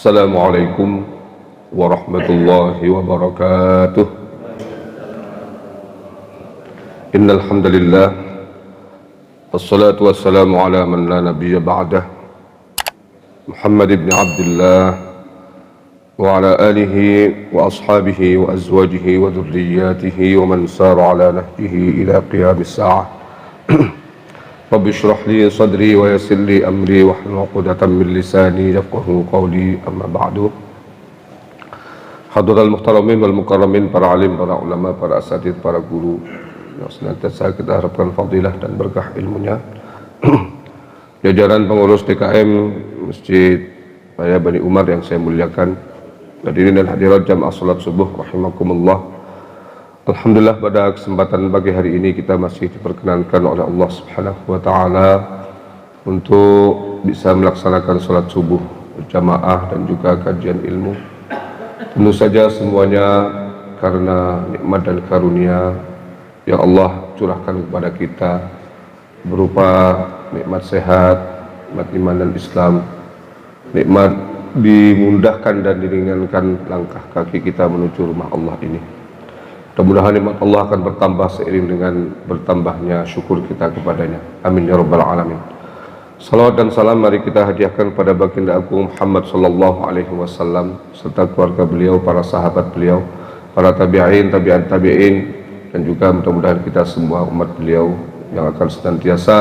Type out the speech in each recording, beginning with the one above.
Assalamualaikum warahmatullahi wabarakatuh. Innal hamdalillah wassalatu wassalamu ala man la nabiyya ba'dah Muhammad ibn Abdullah wa ala alihi wa ashabihi wa azwajihi wa dhurriyyatihi wa man sara ala nahjihi ila qiyamis sa'ah. Rabbi shrah li sadri wa yassir li amri wahlul 'uqdatam min lisani yafqahu qawli, amma ba'du. Hadratul muhtaramin wal mukarramin, para alim, para ulama, para asatidz, para guru yang senantiasa kita harapkan fadilah dan berkah ilmunya. Jajaran pengurus DKM Masjid Raya Bani Umar yang saya muliakan, hadirin dan hadirat jamaah salat subuh rahimakumullah. Alhamdulillah, pada kesempatan pagi hari ini kita masih diperkenankan oleh Allah Subhanahu wa taala untuk bisa melaksanakan salat subuh berjamaah dan juga kajian ilmu. Tentu saja semuanya karena nikmat dan karunia yang Allah curahkan kepada kita berupa nikmat sehat, nikmat iman dan Islam, nikmat dimudahkan dan diringankan langkah kaki kita menuju rumah Allah ini. Mudah-mudahan nikmat Allah akan bertambah seiring dengan bertambahnya syukur kita kepadanya. Amin ya rabbal alamin. Salawat dan salam mari kita hadiahkan pada baginda agung Muhammad sallallahu alaihi wasallam serta keluarga beliau, para sahabat beliau, para tabi'in, tabi'at tabi'in, dan juga mudah-mudahan kita semua umat beliau yang akan senantiasa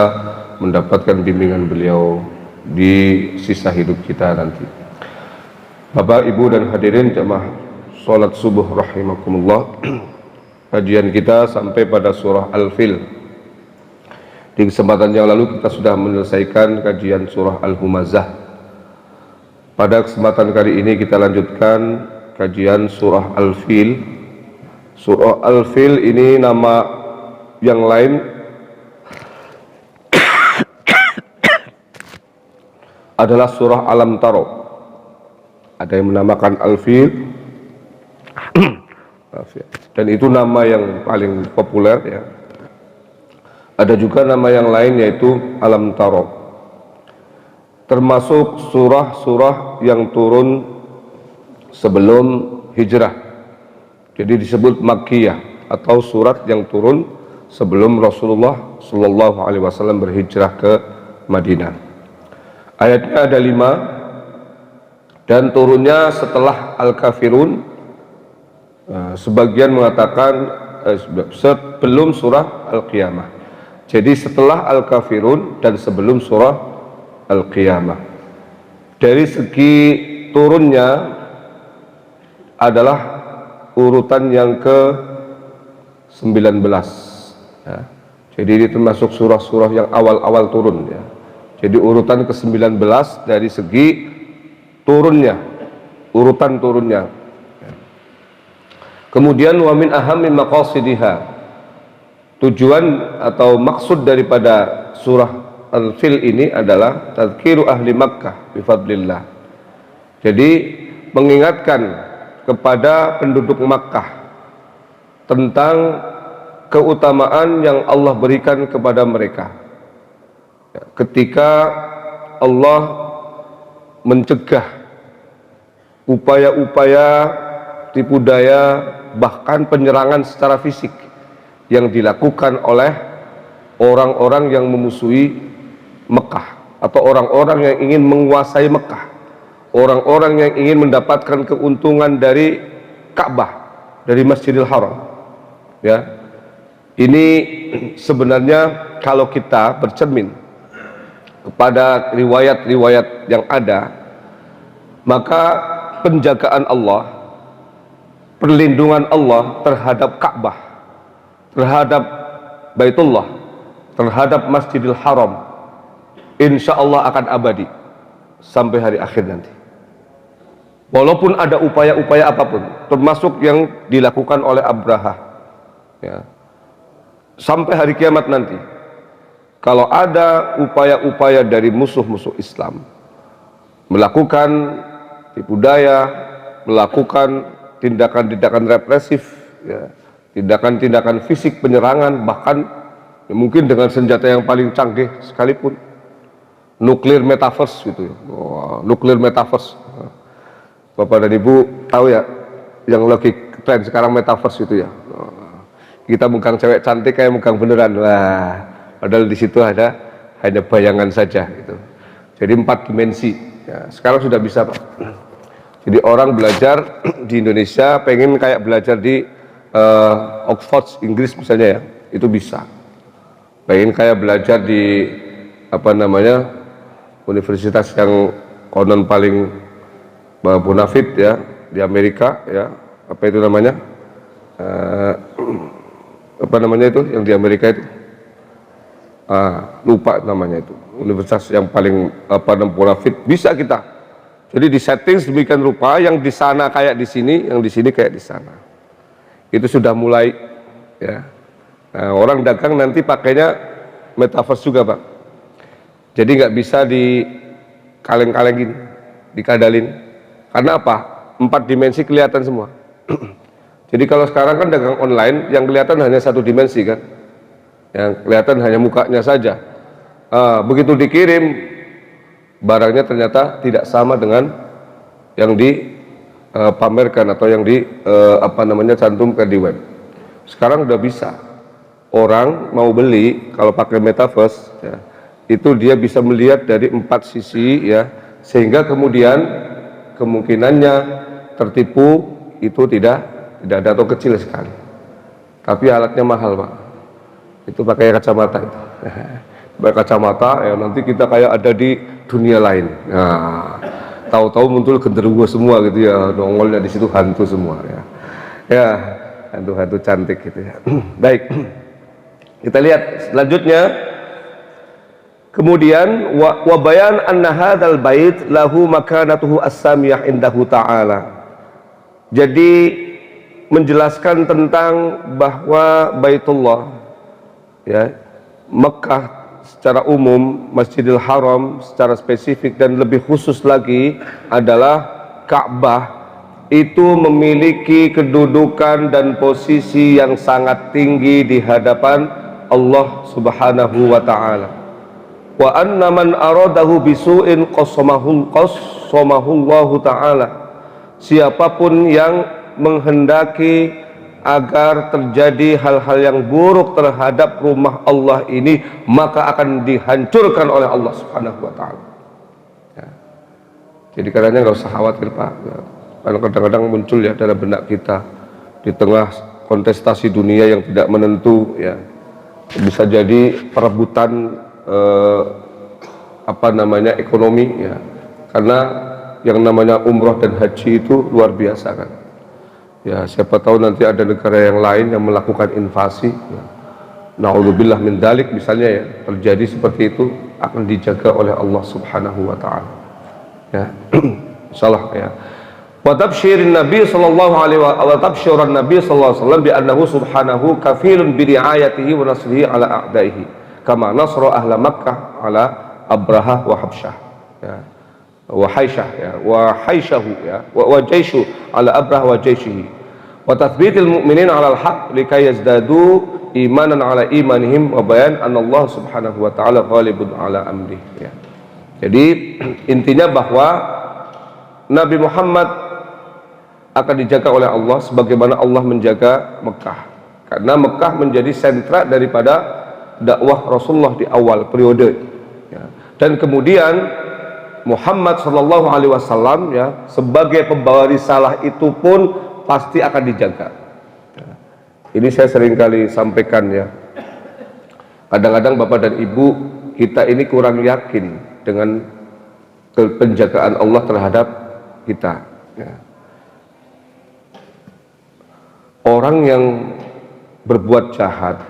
mendapatkan bimbingan beliau di sisa hidup kita nanti. Bapak, Ibu dan hadirin jamaah salat subuh rahimakumullah. Kajian kita sampai pada surah Al-Fil. Di kesempatan yang lalu kita sudah menyelesaikan kajian surah Al-Humazah. Pada kesempatan kali ini kita lanjutkan kajian surah Al-Fil. Surah Al-Fil ini nama yang lain adalah surah Alam Taro. Ada yang menamakan Al-Fil, dan itu nama yang paling populer ya. Ada juga nama yang lain yaitu Alam Taro. Termasuk surah-surah yang turun sebelum hijrah. Jadi disebut Makkiyah atau surat yang turun sebelum Rasulullah Shallallahu Alaihi Wasallam berhijrah ke Madinah. Ayatnya ada 5 dan turunnya setelah Al-Kafirun. Sebagian mengatakan sebelum surah Al-Qiyamah. Jadi setelah Al-Kafirun dan sebelum surah Al-Qiyamah. Dari segi turunnya adalah urutan yang ke-19 ya. Jadi ini termasuk surah-surah yang awal-awal turun ya. Jadi urutan ke-19 dari segi turunnya, urutan turunnya. Kemudian wa min ahammi maqasidiha, tujuan atau maksud daripada surah Al-Fil ini adalah tadzkiru ahli Makkah bifadlillah. Jadi mengingatkan kepada penduduk Makkah tentang keutamaan yang Allah berikan kepada mereka ketika Allah mencegah upaya-upaya tipu daya bahkan penyerangan secara fisik yang dilakukan oleh orang-orang yang memusuhi Mekah atau orang-orang yang ingin menguasai Mekah, orang-orang yang ingin mendapatkan keuntungan dari Ka'bah, dari Masjidil Haram ya. Ini sebenarnya kalau kita bercermin kepada riwayat-riwayat yang ada, maka penjagaan Allah, perlindungan Allah terhadap Ka'bah, terhadap Baitullah, terhadap Masjidil Haram, insya Allah akan abadi sampai hari akhir nanti. Walaupun ada upaya-upaya apapun, termasuk yang dilakukan oleh Abraha ya, sampai hari kiamat nanti, kalau ada upaya-upaya dari musuh-musuh Islam melakukan tipu daya, melakukan tindakan-tindakan represif ya, tindakan-tindakan fisik penyerangan, bahkan ya, mungkin dengan senjata yang paling canggih sekalipun, nuklir metaverse gitu ya. Nuklir metaverse. Bapak dan Ibu tahu ya, yang lagi tren sekarang metaverse itu ya. Kita megang cewek cantik kayak megang beneran. Wah, padahal di situ ada hanya bayangan saja gitu. Jadi 4 dimensi. Ya, sekarang sudah bisa, Pak. Jadi orang belajar di Indonesia pengen kayak belajar di Oxford Inggris misalnya ya, itu bisa. Pengen kayak belajar di universitas yang konon paling bonafit ya di Amerika ya, apa itu namanya? Itu yang di Amerika itu? Lupa namanya itu. Universitas yang paling bonafit, bisa kita. Jadi di setting sedemikian rupa, yang di sana kayak di sini, yang di sini kayak di sana. Itu sudah mulai ya. Nah, orang dagang nanti pakainya metaverse juga, Pak. Jadi nggak bisa dikaleng-kalengin, dikadalin. Karena apa? 4 dimensi kelihatan semua. Jadi kalau sekarang kan dagang online, yang kelihatan hanya 1 dimensi kan, yang kelihatan hanya mukanya saja. Begitu dikirim, barangnya ternyata tidak sama dengan yang dipamerkan atau yang cantumkan di web. Sekarang udah bisa. Orang mau beli kalau pakai metaverse ya, itu dia bisa melihat dari 4 sisi ya, sehingga kemudian kemungkinannya tertipu itu tidak ada atau kecil sekali. Tapi alatnya mahal, Pak. Itu pakai kacamata itu. Pakai kacamata ya, nanti kita kayak ada di dunia lain. Nah, tahu-tahu muncul genderuwo semua gitu ya, nongolnya di situ hantu semua ya. Ya, hantu-hantu cantik gitu ya. Baik. Kita lihat selanjutnya. Kemudian wa bayan anna hadzal bait lahu makanatuhu as-samiyah indahu ta'ala. Jadi menjelaskan tentang bahwa Baitullah ya, Mekah secara umum, Masjidil Haram secara spesifik, dan lebih khusus lagi adalah Ka'bah, itu memiliki kedudukan dan posisi yang sangat tinggi di hadapan Allah Subhanahu wa ta'ala. Wa anna man aradahu bisu'in qassamahullahu ta'ala. Siapapun yang menghendaki agar terjadi hal-hal yang buruk terhadap rumah Allah ini, maka akan dihancurkan oleh Allah Subhanahu wa ta'ala ya. Jadi karenanya nggak usah khawatir, Pak ya. Karena kadang-kadang muncul ya dalam benak kita di tengah kontestasi dunia yang tidak menentu ya, bisa jadi perebutan ekonomi ya, karena yang namanya umroh dan haji itu luar biasa kan ya. Siapa tahu nanti ada negara yang lain yang melakukan invasi ya. Na'udzubillah min dalik misalnya ya, terjadi seperti itu, akan dijaga oleh Allah Subhanahu wa ta'ala ya. Insyaallah ya. Wa tabsyirin Nabi sallallahu alaihi wa tabsyiran Nabi sallallahu alaihi wasallam bi annahu subhanahu kafilun bi ri'ayatihi wa nasrihi ala a'daihi kama nasra ahla Makkah ala Abrahah wa Habsyah ya, wa Haisyah ya, wa Haisyahu ya, wa jaishu ala Abrah wa jaishihi, wa tathbitil mu'minin ala al-haq likay yazdadu imanan ala imanihim, wa bayan anna Allah subhanahu wa ta'ala ghalibun ala amrih ya. Jadi intinya bahwa Nabi Muhammad akan dijaga oleh Allah sebagaimana Allah menjaga Mekah, karena Mekah menjadi sentra daripada dakwah Rasulullah di awal periode ya. Dan kemudian Muhammad Shallallahu Alaihi Wasallam ya, sebagai pembawa risalah itu pun pasti akan dijaga ya. Ini saya sering kali sampaikan ya, kadang-kadang Bapak dan Ibu kita ini kurang yakin dengan penjagaan Allah terhadap kita ya. Orang yang berbuat jahat,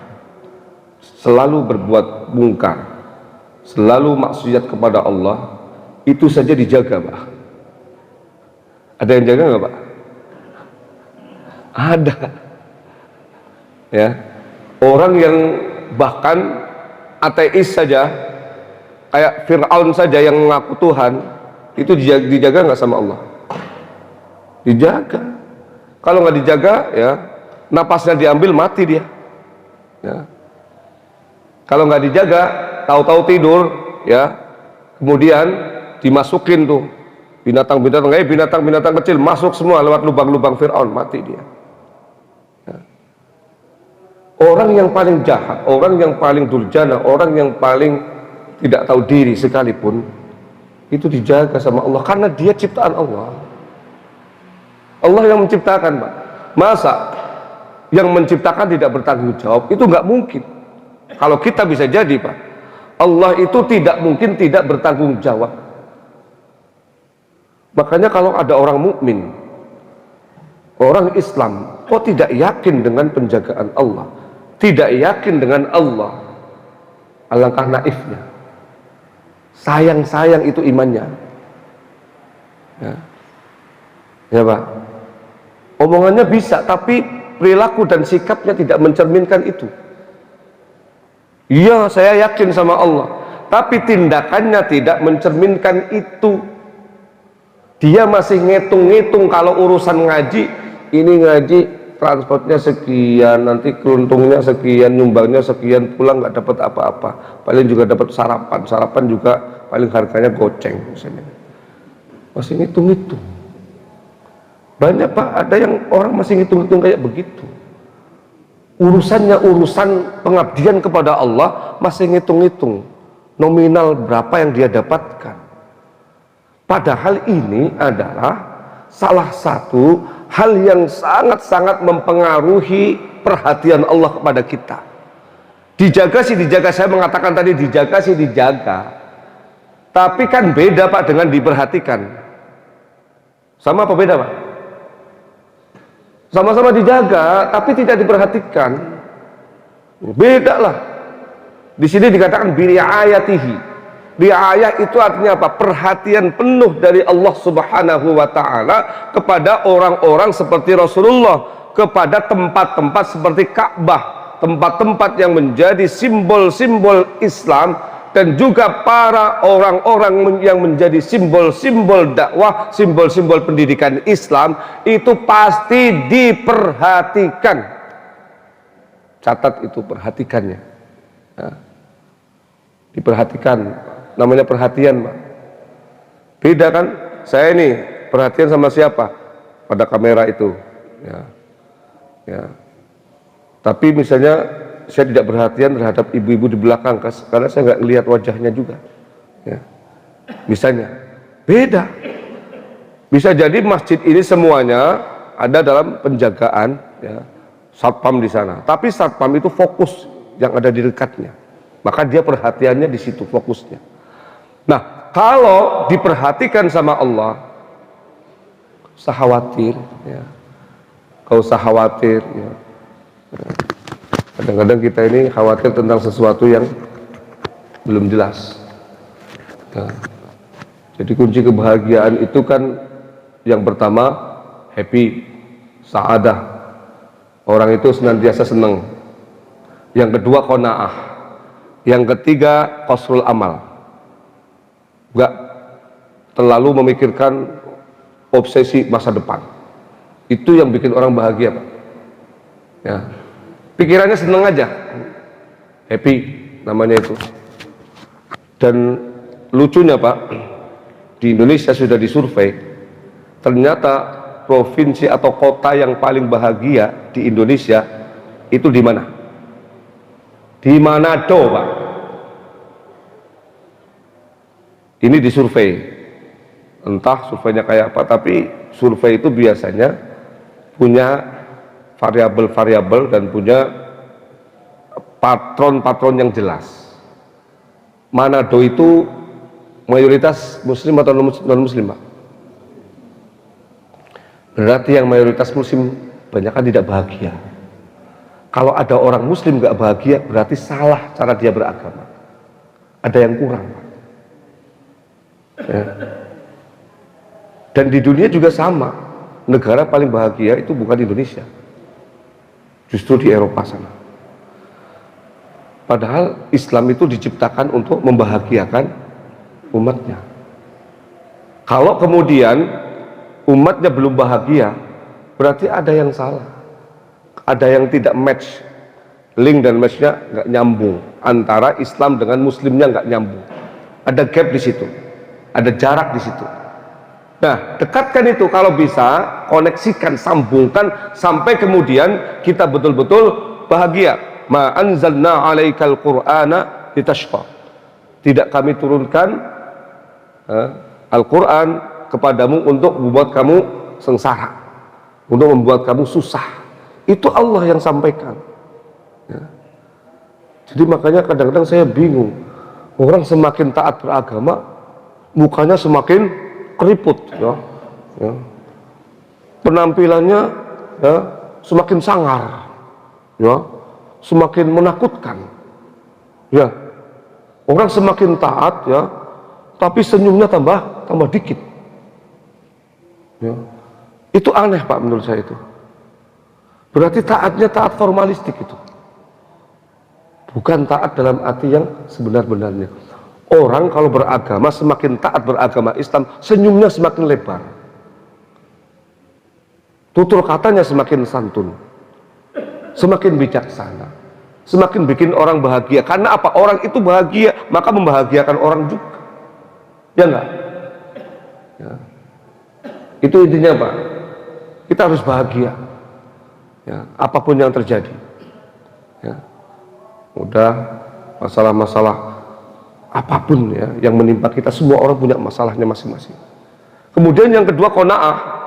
selalu berbuat mungkar, selalu maksiat kepada Allah, itu saja dijaga, Pak. Ada yang jaga nggak, Pak? Ada ya. Orang yang bahkan ateis saja, kayak Fir'aun saja yang mengaku Tuhan, itu dijaga nggak sama Allah? Dijaga. Kalau nggak dijaga ya, napasnya diambil, mati dia ya. Kalau nggak dijaga, tahu-tahu tidur ya, kemudian dimasukin tuh binatang kecil masuk semua lewat lubang-lubang Fir'aun, mati dia. Orang yang paling jahat, orang yang paling durjana, orang yang paling tidak tahu diri sekalipun itu dijaga sama Allah karena dia ciptaan Allah. Allah yang menciptakan, Pak. Masa yang menciptakan tidak bertanggung jawab? Itu nggak mungkin. Kalau kita bisa jadi, Pak, Allah itu tidak mungkin tidak bertanggung jawab. Makanya kalau ada orang mukmin, orang Islam, kok tidak yakin dengan penjagaan Allah, tidak yakin dengan Allah, alangkah naifnya. Sayang itu imannya. Ya Pak, omongannya bisa, tapi perilaku dan sikapnya tidak mencerminkan itu. Iya, saya yakin sama Allah, tapi tindakannya tidak mencerminkan itu. Dia masih ngitung-ngitung. Kalau urusan ngaji, ini ngaji transportnya sekian, nanti keruntungnya sekian, nyumbangnya sekian, pulang nggak dapat apa-apa, paling juga dapat sarapan juga paling harganya goceng misalnya. Masih ngitung-ngitung. Banyak, Pak, ada yang orang masih ngitung-ngitung kayak begitu. Urusannya urusan pengabdian kepada Allah, masih ngitung-ngitung nominal berapa yang dia dapatkan. Padahal ini adalah salah satu hal yang sangat-sangat mempengaruhi perhatian Allah kepada kita. Dijaga sih dijaga, saya mengatakan tadi dijaga sih dijaga, tapi kan beda, Pak, dengan diperhatikan. Sama apa beda, Pak? Sama-sama dijaga tapi tidak diperhatikan, beda lah. Di sini dikatakan biriayatihi. Riayah itu artinya apa? Perhatian penuh dari Allah Subhanahu wa ta'ala kepada orang-orang seperti Rasulullah, kepada tempat-tempat seperti Ka'bah, tempat-tempat yang menjadi simbol-simbol Islam, dan juga para orang-orang yang menjadi simbol-simbol dakwah, simbol-simbol pendidikan Islam, itu pasti diperhatikan. Catat itu, perhatikannya. Nah, diperhatikan. Namanya perhatian, Pak. Beda kan? Saya ini perhatian sama siapa? Pada kamera itu, ya. Tapi misalnya saya tidak perhatian terhadap ibu-ibu di belakang karena saya nggak lihat wajahnya juga, ya. Misalnya beda. Bisa jadi masjid ini semuanya ada dalam penjagaan, ya, satpam di sana. Tapi satpam itu fokus yang ada di dekatnya, maka dia perhatiannya di situ fokusnya. Nah, kalau diperhatikan sama Allah, usah khawatir, ya. Kau usah khawatir, ya. Kadang-kadang kita ini khawatir tentang sesuatu yang belum jelas. Nah, jadi kunci kebahagiaan itu kan yang pertama happy, sa'adah. Orang itu senantiasa senang. Yang kedua qanaah. Yang ketiga qasrul amal. Enggak terlalu memikirkan obsesi masa depan. Itu yang bikin orang bahagia, Pak. Ya. Pikirannya senang aja, happy namanya itu. Dan lucunya, Pak, di Indonesia sudah disurvei, ternyata provinsi atau kota yang paling bahagia di Indonesia itu di mana? Di Manado, Pak. Ini disurvei, entah surveinya kayak apa, tapi survei itu biasanya punya variabel-variabel dan punya patron-patron yang jelas. Manado itu mayoritas muslim atau non-muslim, Pak? Berarti yang mayoritas muslim banyak kan tidak bahagia. Kalau ada orang muslim nggak bahagia, berarti salah cara dia beragama. Ada yang kurang, Pak. Ya. Dan di dunia juga sama. Negara paling bahagia itu bukan Indonesia, justru di Eropa sana. Padahal Islam itu diciptakan untuk membahagiakan umatnya. Kalau kemudian umatnya belum bahagia, berarti ada yang salah, ada yang tidak match, link dan matchnya nggak nyambung, antara Islam dengan Muslimnya nggak nyambung, ada gap di situ, ada jarak di situ. Nah, dekatkan itu kalau bisa, koneksikan, sambungkan sampai kemudian kita betul-betul bahagia. Ma anzalna 'alaikal qur'ana litashqa. Tidak kami turunkan Al-Quran kepadamu untuk membuat kamu sengsara, untuk membuat kamu susah. Itu Allah yang sampaikan. Ya. Jadi makanya kadang-kadang saya bingung, orang semakin taat beragama, mukanya semakin keriput, ya. Ya. Penampilannya ya, semakin sangar, ya, semakin menakutkan. Ya. Orang semakin taat, ya, tapi senyumnya tambah dikit. Ya. Itu aneh Pak menurut saya itu. Berarti taatnya taat formalistik itu. Bukan taat dalam arti yang sebenar-benarnya. Orang kalau beragama, semakin taat beragama Islam, senyumnya semakin lebar. Tutur katanya semakin santun. Semakin bijaksana. Semakin bikin orang bahagia. Karena apa? Orang itu bahagia, maka membahagiakan orang juga. Ya enggak? Ya. Itu intinya Pak. Kita harus bahagia. Ya, apapun yang terjadi. Ya. Udah masalah-masalah apapun ya yang menimpa kita, semua orang punya masalahnya masing-masing. Kemudian yang kedua, qanaah.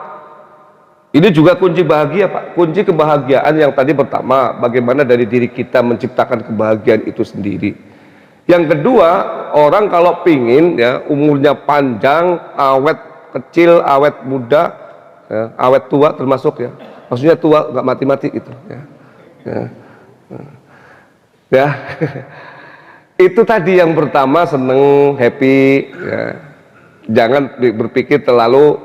Ini juga kunci bahagia Pak. Kunci kebahagiaan yang tadi pertama, bagaimana dari diri kita menciptakan kebahagiaan itu sendiri. Yang kedua, orang kalau pingin ya umurnya panjang, awet kecil, awet muda, ya, awet tua termasuk ya. Maksudnya tua nggak mati-mati itu. Ya. Ya. Ya. Itu tadi yang pertama, seneng, happy. Ya. Jangan berpikir terlalu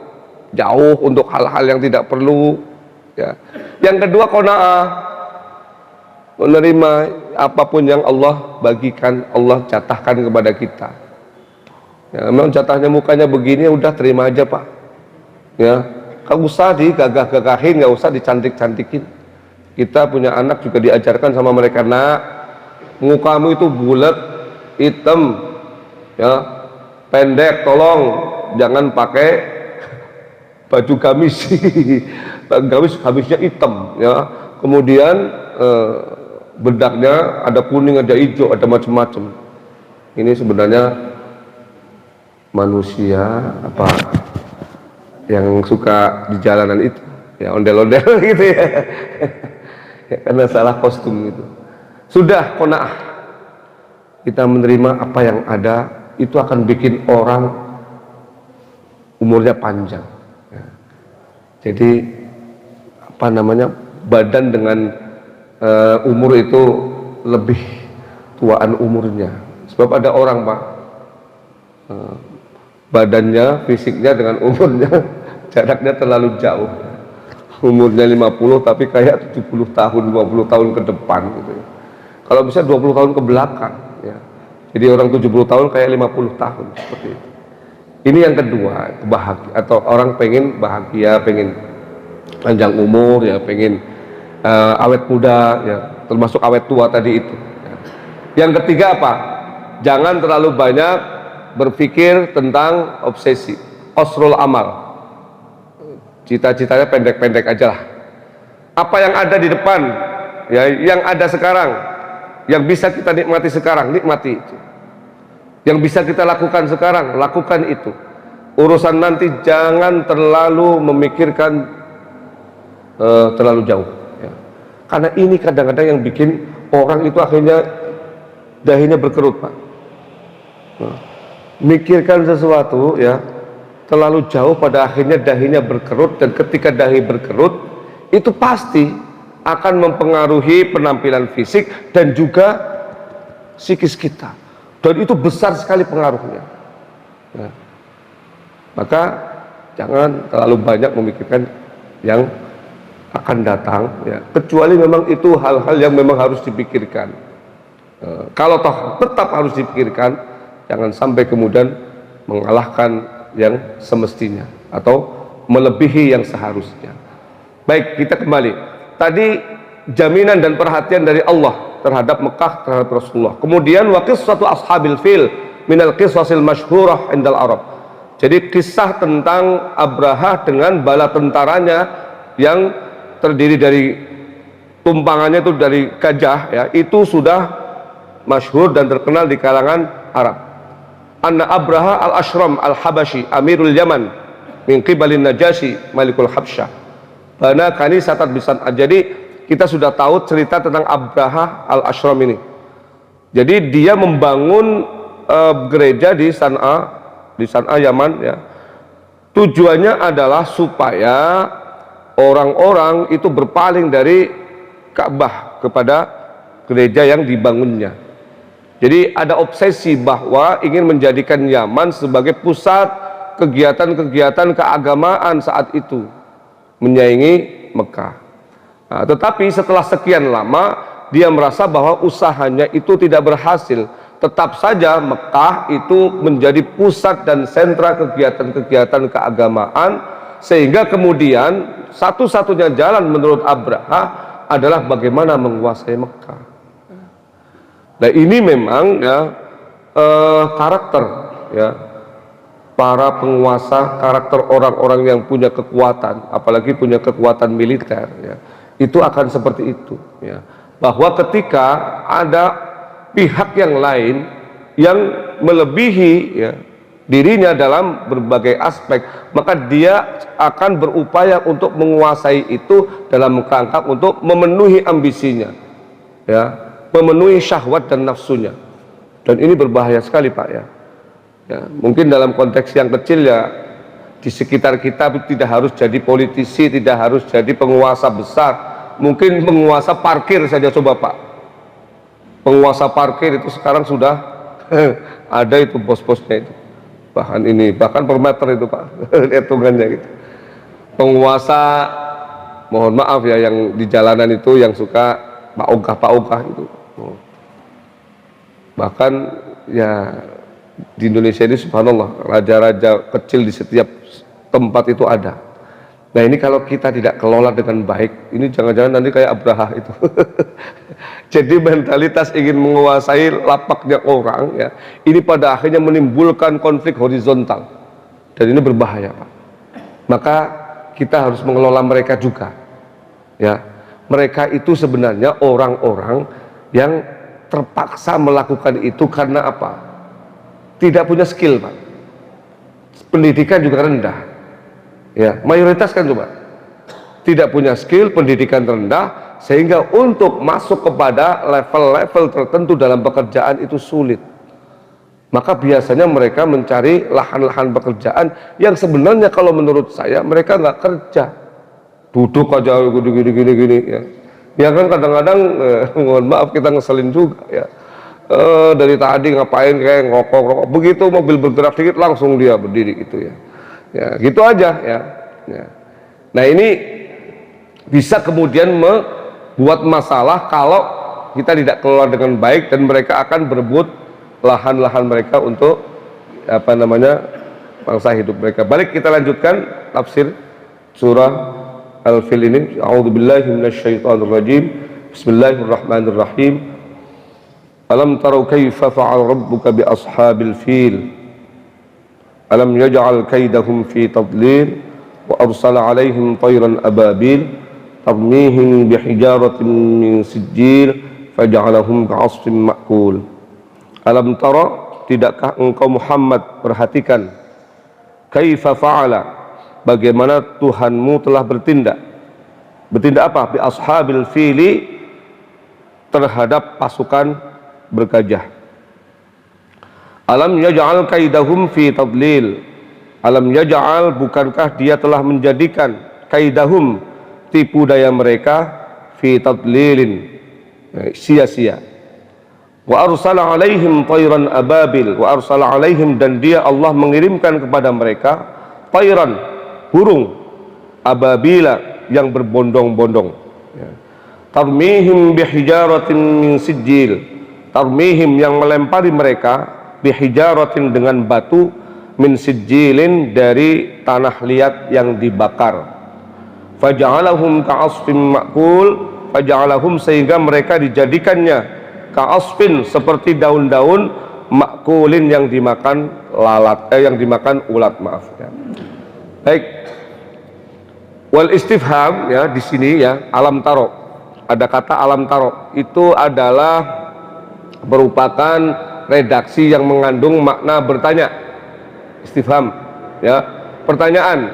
jauh untuk hal-hal yang tidak perlu. Ya. Yang kedua, qanaah, menerima apapun yang Allah bagikan, Allah jatahkan kepada kita. Ya, memang jatahnya mukanya begini, udah terima aja Pak. Ya, nggak usah digagah-gagahin, nggak usah dicantik-cantikin. Kita punya anak juga diajarkan sama mereka, nak, mukamu itu bulat, hitam, ya, pendek, tolong jangan pakai baju gamis. Gamisnya hitam, ya. Kemudian bedaknya ada kuning, ada hijau, ada macam-macam. Ini sebenarnya manusia apa yang suka di jalanan itu, ya, ondel-ondel gitu ya. Ya, karena salah kostum itu. Sudah qanaah. Kita menerima apa yang ada, itu akan bikin orang umurnya panjang. Ya. Jadi apa namanya, badan dengan umur itu lebih tuaan umurnya. Sebab ada orang Pak, badannya, fisiknya dengan umurnya jaraknya terlalu jauh. Umurnya 50 tapi kayak 70 tahun, 50 tahun ke depan gitu ya. Kalau bisa 20 tahun ke belakang ya. Jadi orang 70 tahun kayak 50 tahun seperti itu. Ini yang kedua, bahagia, atau orang pengen bahagia, pengen panjang umur ya, pengen awet muda ya, termasuk awet tua tadi itu ya. Yang ketiga apa? Jangan terlalu banyak berpikir tentang obsesi, qasrul amal. Cita-citanya pendek-pendek aja lah. Apa yang ada di depan ya, yang ada sekarang, yang bisa kita nikmati sekarang, nikmati itu. Yang bisa kita lakukan sekarang, lakukan itu. Urusan nanti jangan terlalu memikirkan terlalu jauh ya. Karena ini kadang-kadang yang bikin orang itu akhirnya dahinya berkerut Pak. Nah, mikirkan sesuatu ya terlalu jauh, pada akhirnya dahinya berkerut, dan ketika dahi berkerut itu pasti akan mempengaruhi penampilan fisik dan juga psikis kita, dan itu besar sekali pengaruhnya ya. Maka jangan terlalu banyak memikirkan yang akan datang ya, kecuali memang itu hal-hal yang memang harus dipikirkan. Kalau toh tetap harus dipikirkan, jangan sampai kemudian mengalahkan yang semestinya atau melebihi yang seharusnya. Baik, kita kembali. Tadi jaminan dan perhatian dari Allah terhadap Mekah, terhadap Rasulullah. Kemudian wa qissatu ashabil fil minal qisasil masyhurah indal Arab. Jadi kisah tentang Abraha dengan bala tentaranya yang terdiri dari tumpangannya itu dari gajah ya, itu sudah masyhur dan terkenal di kalangan Arab. Anna Abraha al-Ashram al-Habashi Amirul Yaman min qibalin Najasyi Malikul Habsyah bana kanisatan bisan. Jadi kita sudah tahu cerita tentang Abraha al-Ashram ini. Jadi dia membangun gereja di San'a Yaman ya. Tujuannya adalah supaya orang-orang itu berpaling dari Ka'bah kepada gereja yang dibangunnya. Jadi ada obsesi bahwa ingin menjadikan Yaman sebagai pusat kegiatan-kegiatan keagamaan saat itu, menyaingi Mekah. Nah, tetapi setelah sekian lama dia merasa bahwa usahanya itu tidak berhasil. Tetap saja Mekah itu menjadi pusat dan sentra kegiatan-kegiatan keagamaan, sehingga kemudian satu-satunya jalan menurut Abraha adalah bagaimana menguasai Mekah. Nah ini memang ya karakter ya para penguasa, karakter orang-orang yang punya kekuatan, apalagi punya kekuatan militer ya, itu akan seperti itu ya, bahwa ketika ada pihak yang lain yang melebihi ya dirinya dalam berbagai aspek, maka dia akan berupaya untuk menguasai itu dalam kerangka untuk memenuhi ambisinya ya, memenuhi syahwat dan nafsunya. Dan ini berbahaya sekali Pak ya. Ya, mungkin dalam konteks yang kecil ya, di sekitar kita tidak harus jadi politisi, tidak harus jadi penguasa besar, mungkin penguasa parkir saja coba Pak. Penguasa parkir itu sekarang sudah ada itu bos-bosnya itu, bahkan per meter itu Pak hitungannya gitu. Penguasa, mohon maaf ya, yang di jalanan itu yang suka Pak Ogah itu. Bahkan ya di Indonesia ini subhanallah raja-raja kecil di setiap tempat itu ada. Nah ini kalau kita tidak kelola dengan baik, ini jangan-jangan nanti kayak Abraha itu. Jadi mentalitas ingin menguasai lapaknya orang ya, ini pada akhirnya menimbulkan konflik horizontal, dan ini berbahaya Pak. Maka kita harus mengelola mereka juga ya. Mereka itu sebenarnya orang-orang yang terpaksa melakukan itu karena apa? Tidak punya skill Pak. Pendidikan juga rendah ya, mayoritas kan coba tidak punya skill, pendidikan rendah, sehingga untuk masuk kepada level-level tertentu dalam pekerjaan itu sulit. Maka biasanya mereka mencari lahan-lahan pekerjaan yang sebenarnya kalau menurut saya mereka nggak kerja, duduk aja gini ya. Ya kan kadang-kadang mohon maaf kita ngeselin juga ya. Dari tadi ngapain kayak ngokok, begitu mobil bergerak dikit langsung dia berdiri gitu ya. Ya gitu aja ya. Ya. Nah ini bisa kemudian membuat masalah kalau kita tidak kelola dengan baik, dan mereka akan berebut lahan-lahan mereka untuk apa namanya bangsa hidup mereka. Balik kita lanjutkan tafsir surah Al-Fil ini. A'udzubillahi minasyaitonirrajim. Bismillahirrahmanirrahim. Alam tarau kaifa fa'ala rabbuka bi ashabil fil. Alam yaj'al kaidahum fi tadlil wa arsala 'alaihim tayran ababil tarmihim bihijaratin min sijil faj'alahum ka'asfin ma'kul. Alam tara, tidakkah engkau Muhammad perhatikan, kaifa fa'ala, bagaimana Tuhanmu telah bertindak apa? Bi ashabil fili, terhadap pasukan bergajah. Alam yaj'al kaidahum fi tadlil. Alam yaj'al, bukankah dia telah menjadikan kaidahum, tipu daya mereka, fi tadlilin, sia-sia. Wa arsala alaihim tayran ababil. Wa arsala alaihim, dan dia Allah mengirimkan kepada mereka tayran, burung, ababila, yang berbondong-bondong ya. Tarmihim bihijaratin min sijil. Tarmihim, yang melempari mereka, bihijaratin, dengan batu, min sijilin, dari tanah liat yang dibakar. Faja'alahum ka'asfin ma'kul. Faja'alahum, sehingga mereka dijadikannya, ka'asfin, seperti daun-daun, makulin yang dimakan lalat, yang dimakan ulat, maaf ya. Baik. Wal istifham ya di sini ya, alam taro. Ada kata alam taro. Itu adalah merupakan redaksi yang mengandung makna bertanya. Istifham ya, pertanyaan.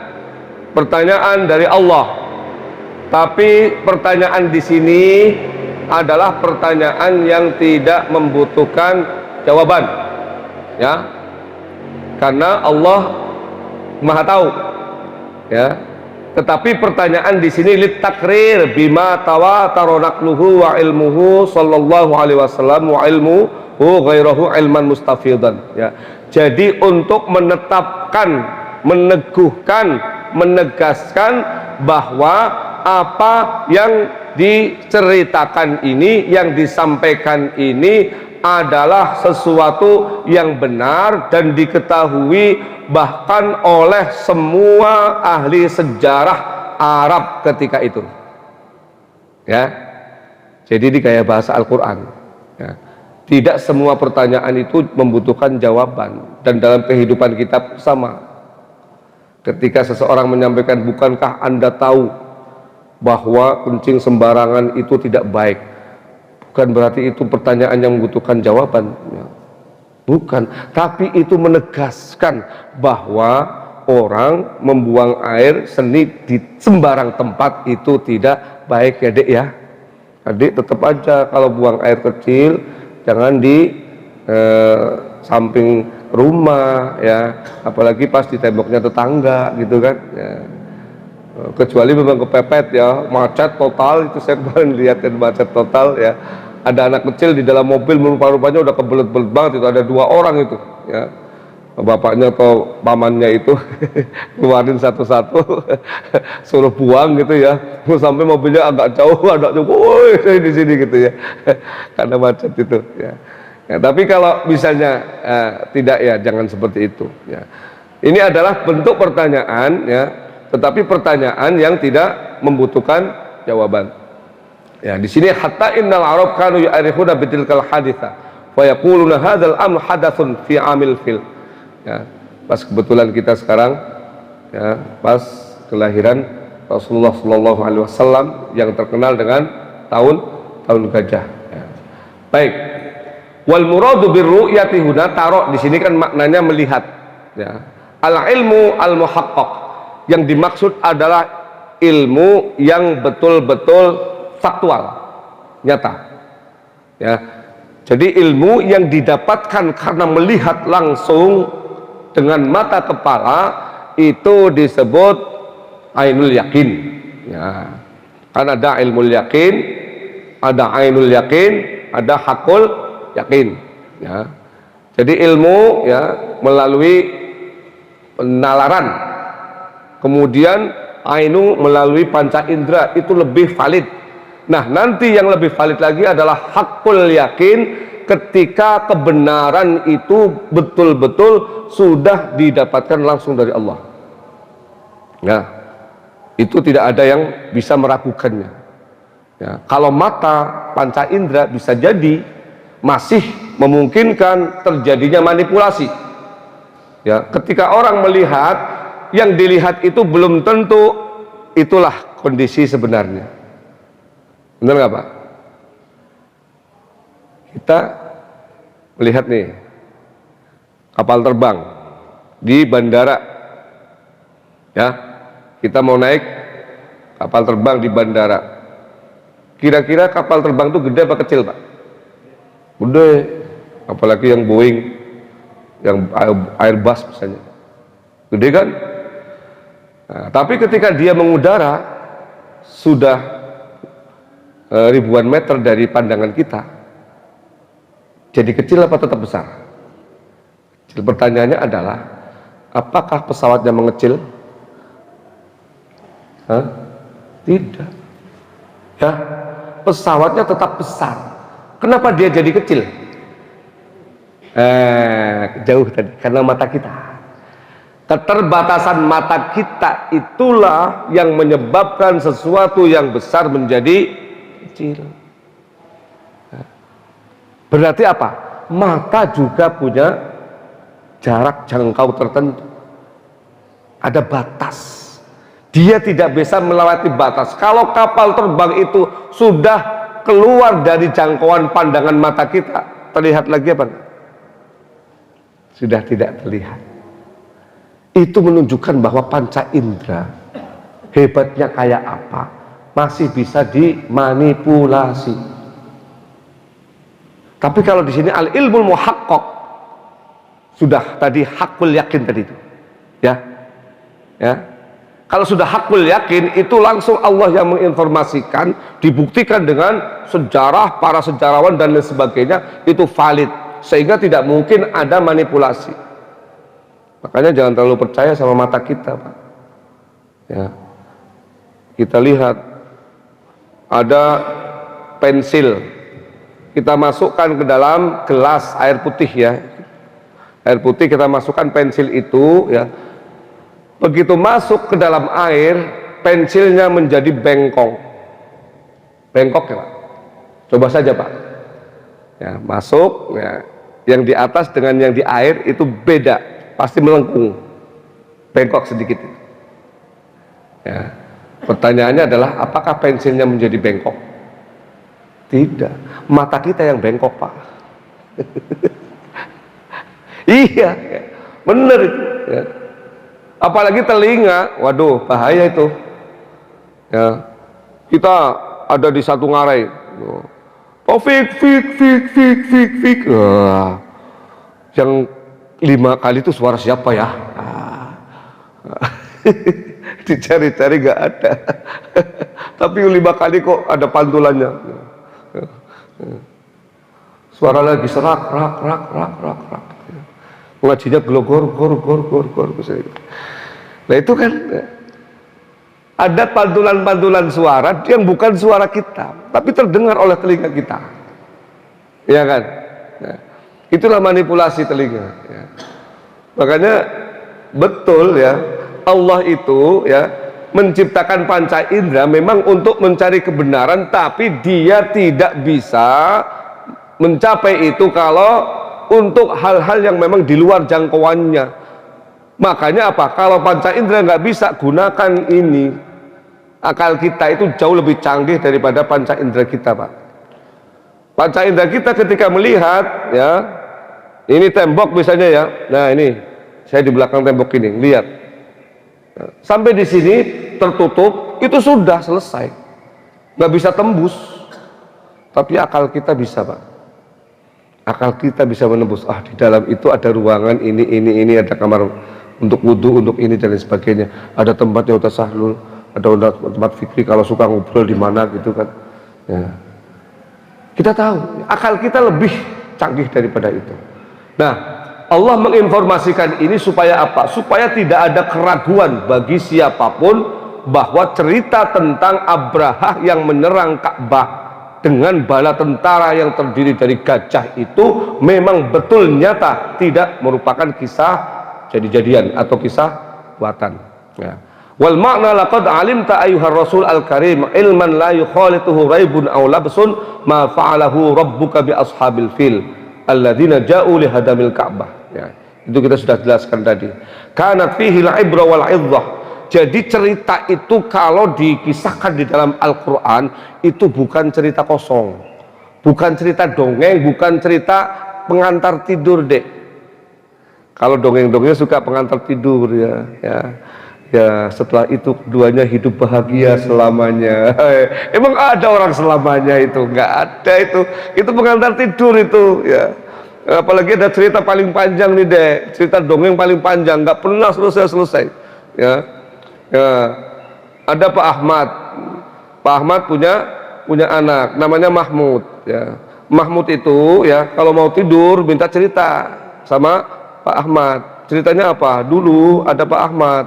Pertanyaan dari Allah. Tapi pertanyaan di sini adalah pertanyaan yang tidak membutuhkan jawaban, ya, karena Allah Maha tahu, ya. Tetapi pertanyaan di sini litakrir bima tawatara naqluhu wa ilmuhu sallallahu alaihi wasallam wa ilmuhu ghairahu ilman mustafidan, ya. Jadi untuk menetapkan, meneguhkan, menegaskan bahwa apa yang diceritakan ini, yang disampaikan ini adalah sesuatu yang benar dan diketahui bahkan oleh semua ahli sejarah Arab ketika itu, ya. Jadi ini kayak bahasa Al-Quran, ya. Tidak semua pertanyaan itu membutuhkan jawaban, dan dalam kehidupan kita sama. Ketika seseorang menyampaikan, bukankah Anda tahu bahwa kencing sembarangan itu tidak baik, bukan berarti itu pertanyaan yang membutuhkan jawaban, ya. Bukan, tapi itu menegaskan bahwa orang membuang air seni di sembarang tempat itu tidak baik, ya Dek, ya. Adik tetap aja kalau buang air kecil jangan di samping rumah, ya, apalagi pas di temboknya tetangga gitu kan, ya. Kecuali memang kepepet, ya, macet total. Itu saya kemarin lihatin macet total, ya. Ada anak kecil di dalam mobil, rupa-rupanya udah kebelet-belet banget itu, ada 2 orang itu, ya. Bapaknya atau pamannya itu keluarin satu-satu suruh buang gitu, ya. Sampai mobilnya agak jauh, woi di sini gitu, ya. Karena macet itu, ya. Ya, tapi kalau misalnya tidak, ya jangan seperti itu, ya. Ini adalah bentuk pertanyaan, ya, tetapi pertanyaan yang tidak membutuhkan jawaban. Ya, di sini hatta innal arab kanu ya'rifuna bitilkal haditha wa yaquluna hadzal amr hadathun fi amil fil. Ya, pas kebetulan kita sekarang, ya, pas kelahiran Rasulullah sallallahu alaihi wasallam yang terkenal dengan tahun gajah, ya. Baik. Wal muradu birru'yati huna, taro di sini kan maknanya melihat, ya. Al ilmu al muhaqqaq, yang dimaksud adalah ilmu yang betul-betul faktual, nyata, ya. Jadi ilmu yang didapatkan karena melihat langsung dengan mata kepala itu disebut ainul yakin, ya. Kan ada ilmu yakin, ada ainul yakin, ada hakul yakin, ya. Jadi ilmu, ya, melalui penalaran, kemudian ainu melalui panca indera, itu lebih valid. Nah, nanti yang lebih valid lagi adalah hakul yakin, ketika kebenaran itu betul-betul sudah didapatkan langsung dari Allah. Nah, itu tidak ada yang bisa meragukannya, ya. Kalau mata panca indera bisa jadi masih memungkinkan terjadinya manipulasi, ya. Ketika orang melihat, yang dilihat itu belum tentu itulah kondisi sebenarnya. Benar nggak Pak? Kita melihat nih kapal terbang di bandara, ya. Kita mau naik kapal terbang di bandara. Kira-kira kapal terbang itu gede apa kecil, Pak? Gede. Apalagi yang Boeing, yang Airbus misalnya, gede kan? Nah, tapi ketika dia mengudara sudah ribuan meter dari pandangan kita, jadi kecil apa tetap besar? Pertanyaannya adalah, apakah pesawatnya mengecil? Hah? Tidak, ya, pesawatnya tetap besar. Kenapa dia jadi kecil? Jauh tadi, karena mata kita. Keterbatasan mata kita itulah yang menyebabkan sesuatu yang besar menjadi kecil. Berarti apa? Mata juga punya jarak jangkau tertentu, ada batas. Dia tidak bisa melewati batas. Kalau kapal terbang itu sudah keluar dari jangkauan pandangan mata kita, terlihat lagi apa? Sudah tidak terlihat. Itu menunjukkan bahwa panca indera hebatnya kayak apa, masih bisa dimanipulasi. Tapi kalau di sini al ilmul muhaqqaq, sudah tadi hakul yakin tadi itu, ya. Kalau sudah hakul yakin, itu langsung Allah yang menginformasikan, dibuktikan dengan sejarah, para sejarawan dan lain sebagainya, itu valid, sehingga tidak mungkin ada manipulasi. Makanya jangan terlalu percaya sama mata kita, Pak. Ya. Kita lihat ada pensil, kita masukkan ke dalam gelas air putih, ya. Air putih kita masukkan pensil itu, ya. Begitu masuk ke dalam air, pensilnya menjadi bengkong. Bengkok ya Pak? Coba saja Pak. Ya, masuk, ya. Yang di atas dengan yang di air itu beda, pasti melengkung, bengkok sedikit. Ya. Pertanyaannya adalah, apakah pensilnya menjadi bengkok? Tidak, mata kita yang bengkok Pak. Iya, bener itu. Ya. Apalagi telinga, waduh bahaya itu. Ya, kita ada di satu ngarai, fik. Yang 5 kali itu suara siapa ya? Dicari-cari nggak ada. Tapi 5 kali kok ada pantulannya. Suara lagi serak, rak. Ngajinya glogor. Nah itu kan ada pantulan-pantulan suara yang bukan suara kita, tapi terdengar oleh telinga kita, ya kan? Nah, itulah manipulasi telinga. Ya. Makanya betul ya, Allah itu ya menciptakan panca indera memang untuk mencari kebenaran, tapi Dia tidak bisa mencapai itu kalau untuk hal-hal yang memang di luar jangkauannya. Makanya apa? Kalau panca indera nggak bisa, gunakan ini. Akal kita itu jauh lebih canggih daripada panca indera kita, Pak. Panca indera kita ketika melihat, ya, ini tembok misalnya ya. Nah ini, saya di belakang tembok ini, lihat. Sampai di sini tertutup, itu sudah selesai. Nggak bisa tembus. Tapi akal kita bisa, Pak. Akal kita bisa menembus. Di dalam itu ada ruangan ini, ada kamar untuk wudhu, untuk ini dan lain sebagainya. Ada tempatnya Ustaz Sahlul, ada tempat fikri kalau suka ngobrol di mana gitu kan. Ya. Kita tahu, akal kita lebih canggih daripada itu. Nah, Allah menginformasikan ini supaya apa? Supaya tidak ada keraguan bagi siapapun bahwa cerita tentang Abraha yang menyerang Ka'bah dengan bala tentara yang terdiri dari gajah itu memang betul nyata, tidak merupakan kisah jadi-jadian atau kisah buatan. Ya. Wal makna laqad alimta ayyuhar rasul al-karim ilman la yukhalituhu raibun aw labsun ma fa'alahu rabbuka bi ashabil fil alladzina ja'u li hadamil Ka'bah. Ya. Itu kita sudah jelaskan tadi. Kanat fihi al-ibra wal 'idhah. Jadi cerita itu kalau dikisahkan di dalam Al-Qur'an itu bukan cerita kosong. Bukan cerita dongeng, bukan cerita pengantar tidur, Dek. Kalau dongeng-dongeng suka pengantar tidur ya setelah itu keduanya hidup bahagia selamanya. Emang ada orang selamanya itu? Nggak ada itu pengantar tidur itu ya. Apalagi ada cerita paling panjang nih Dek, cerita dongeng paling panjang nggak pernah selesai ya. Ada Pak Ahmad punya anak namanya Mahmud ya. Mahmud itu ya kalau mau tidur minta cerita sama Pak Ahmad. Ceritanya apa? Dulu ada Pak Ahmad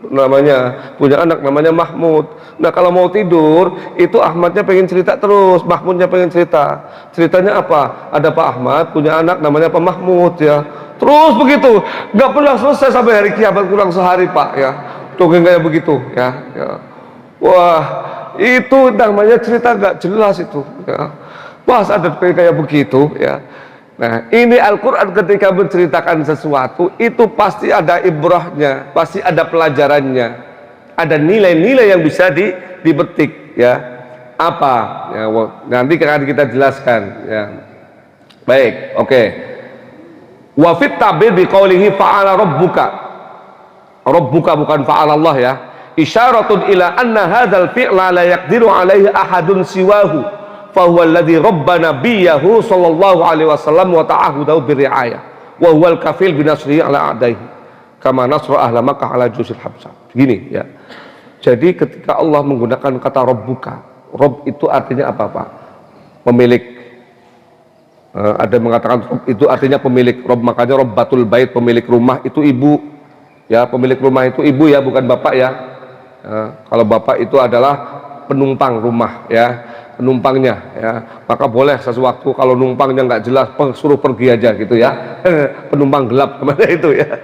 namanya, punya anak namanya Mahmud. Nah kalau mau tidur itu Ahmadnya pengen cerita terus, Mahmudnya pengen cerita. Ceritanya apa? Ada Pak Ahmad punya anak namanya Pak Mahmud ya. Terus begitu, nggak pernah selesai sampai hari kiamat, kurang sehari Pak ya. Dongeng kayak begitu ya. Wah itu namanya cerita nggak jelas itu ya. Pas ada kayak begitu ya. Nah, ini Al-Quran ketika menceritakan sesuatu itu pasti ada ibrahnya, pasti ada pelajarannya, ada nilai-nilai yang bisa dipetik ya. Apa ya, nanti akan kita jelaskan ya. Baik, oke. Wa fit tabir biqaulihi fa'ala rabbuka. Rabbuka bukan fa'ala Allah ya. Isyaratun ila anna hadzal fi'la la yaqdiru alaihi ahadun siwahu. Fahuwa alladhi rabba nabiyahu sallallahu alaihi wasallam wa ta'ahudahu birri'ayah wa huwal kafil binasrihi ala a'daihi kama nasra ahla Makkah ala juzil habsah. Begini ya, jadi ketika Allah menggunakan kata Rabbuka, Rabb itu artinya apa Pak? Pemilik. Ada mengatakan Rabb itu artinya pemilik. Rabb, makanya Rabbatul Bait, pemilik rumah itu ibu ya, pemilik rumah itu ibu ya, bukan bapak ya. Kalau bapak itu adalah penumpang rumah ya, penumpangnya ya, maka boleh sesuatu kalau numpangnya nggak jelas suruh pergi aja gitu ya. Penumpang gelap kemana itu ya.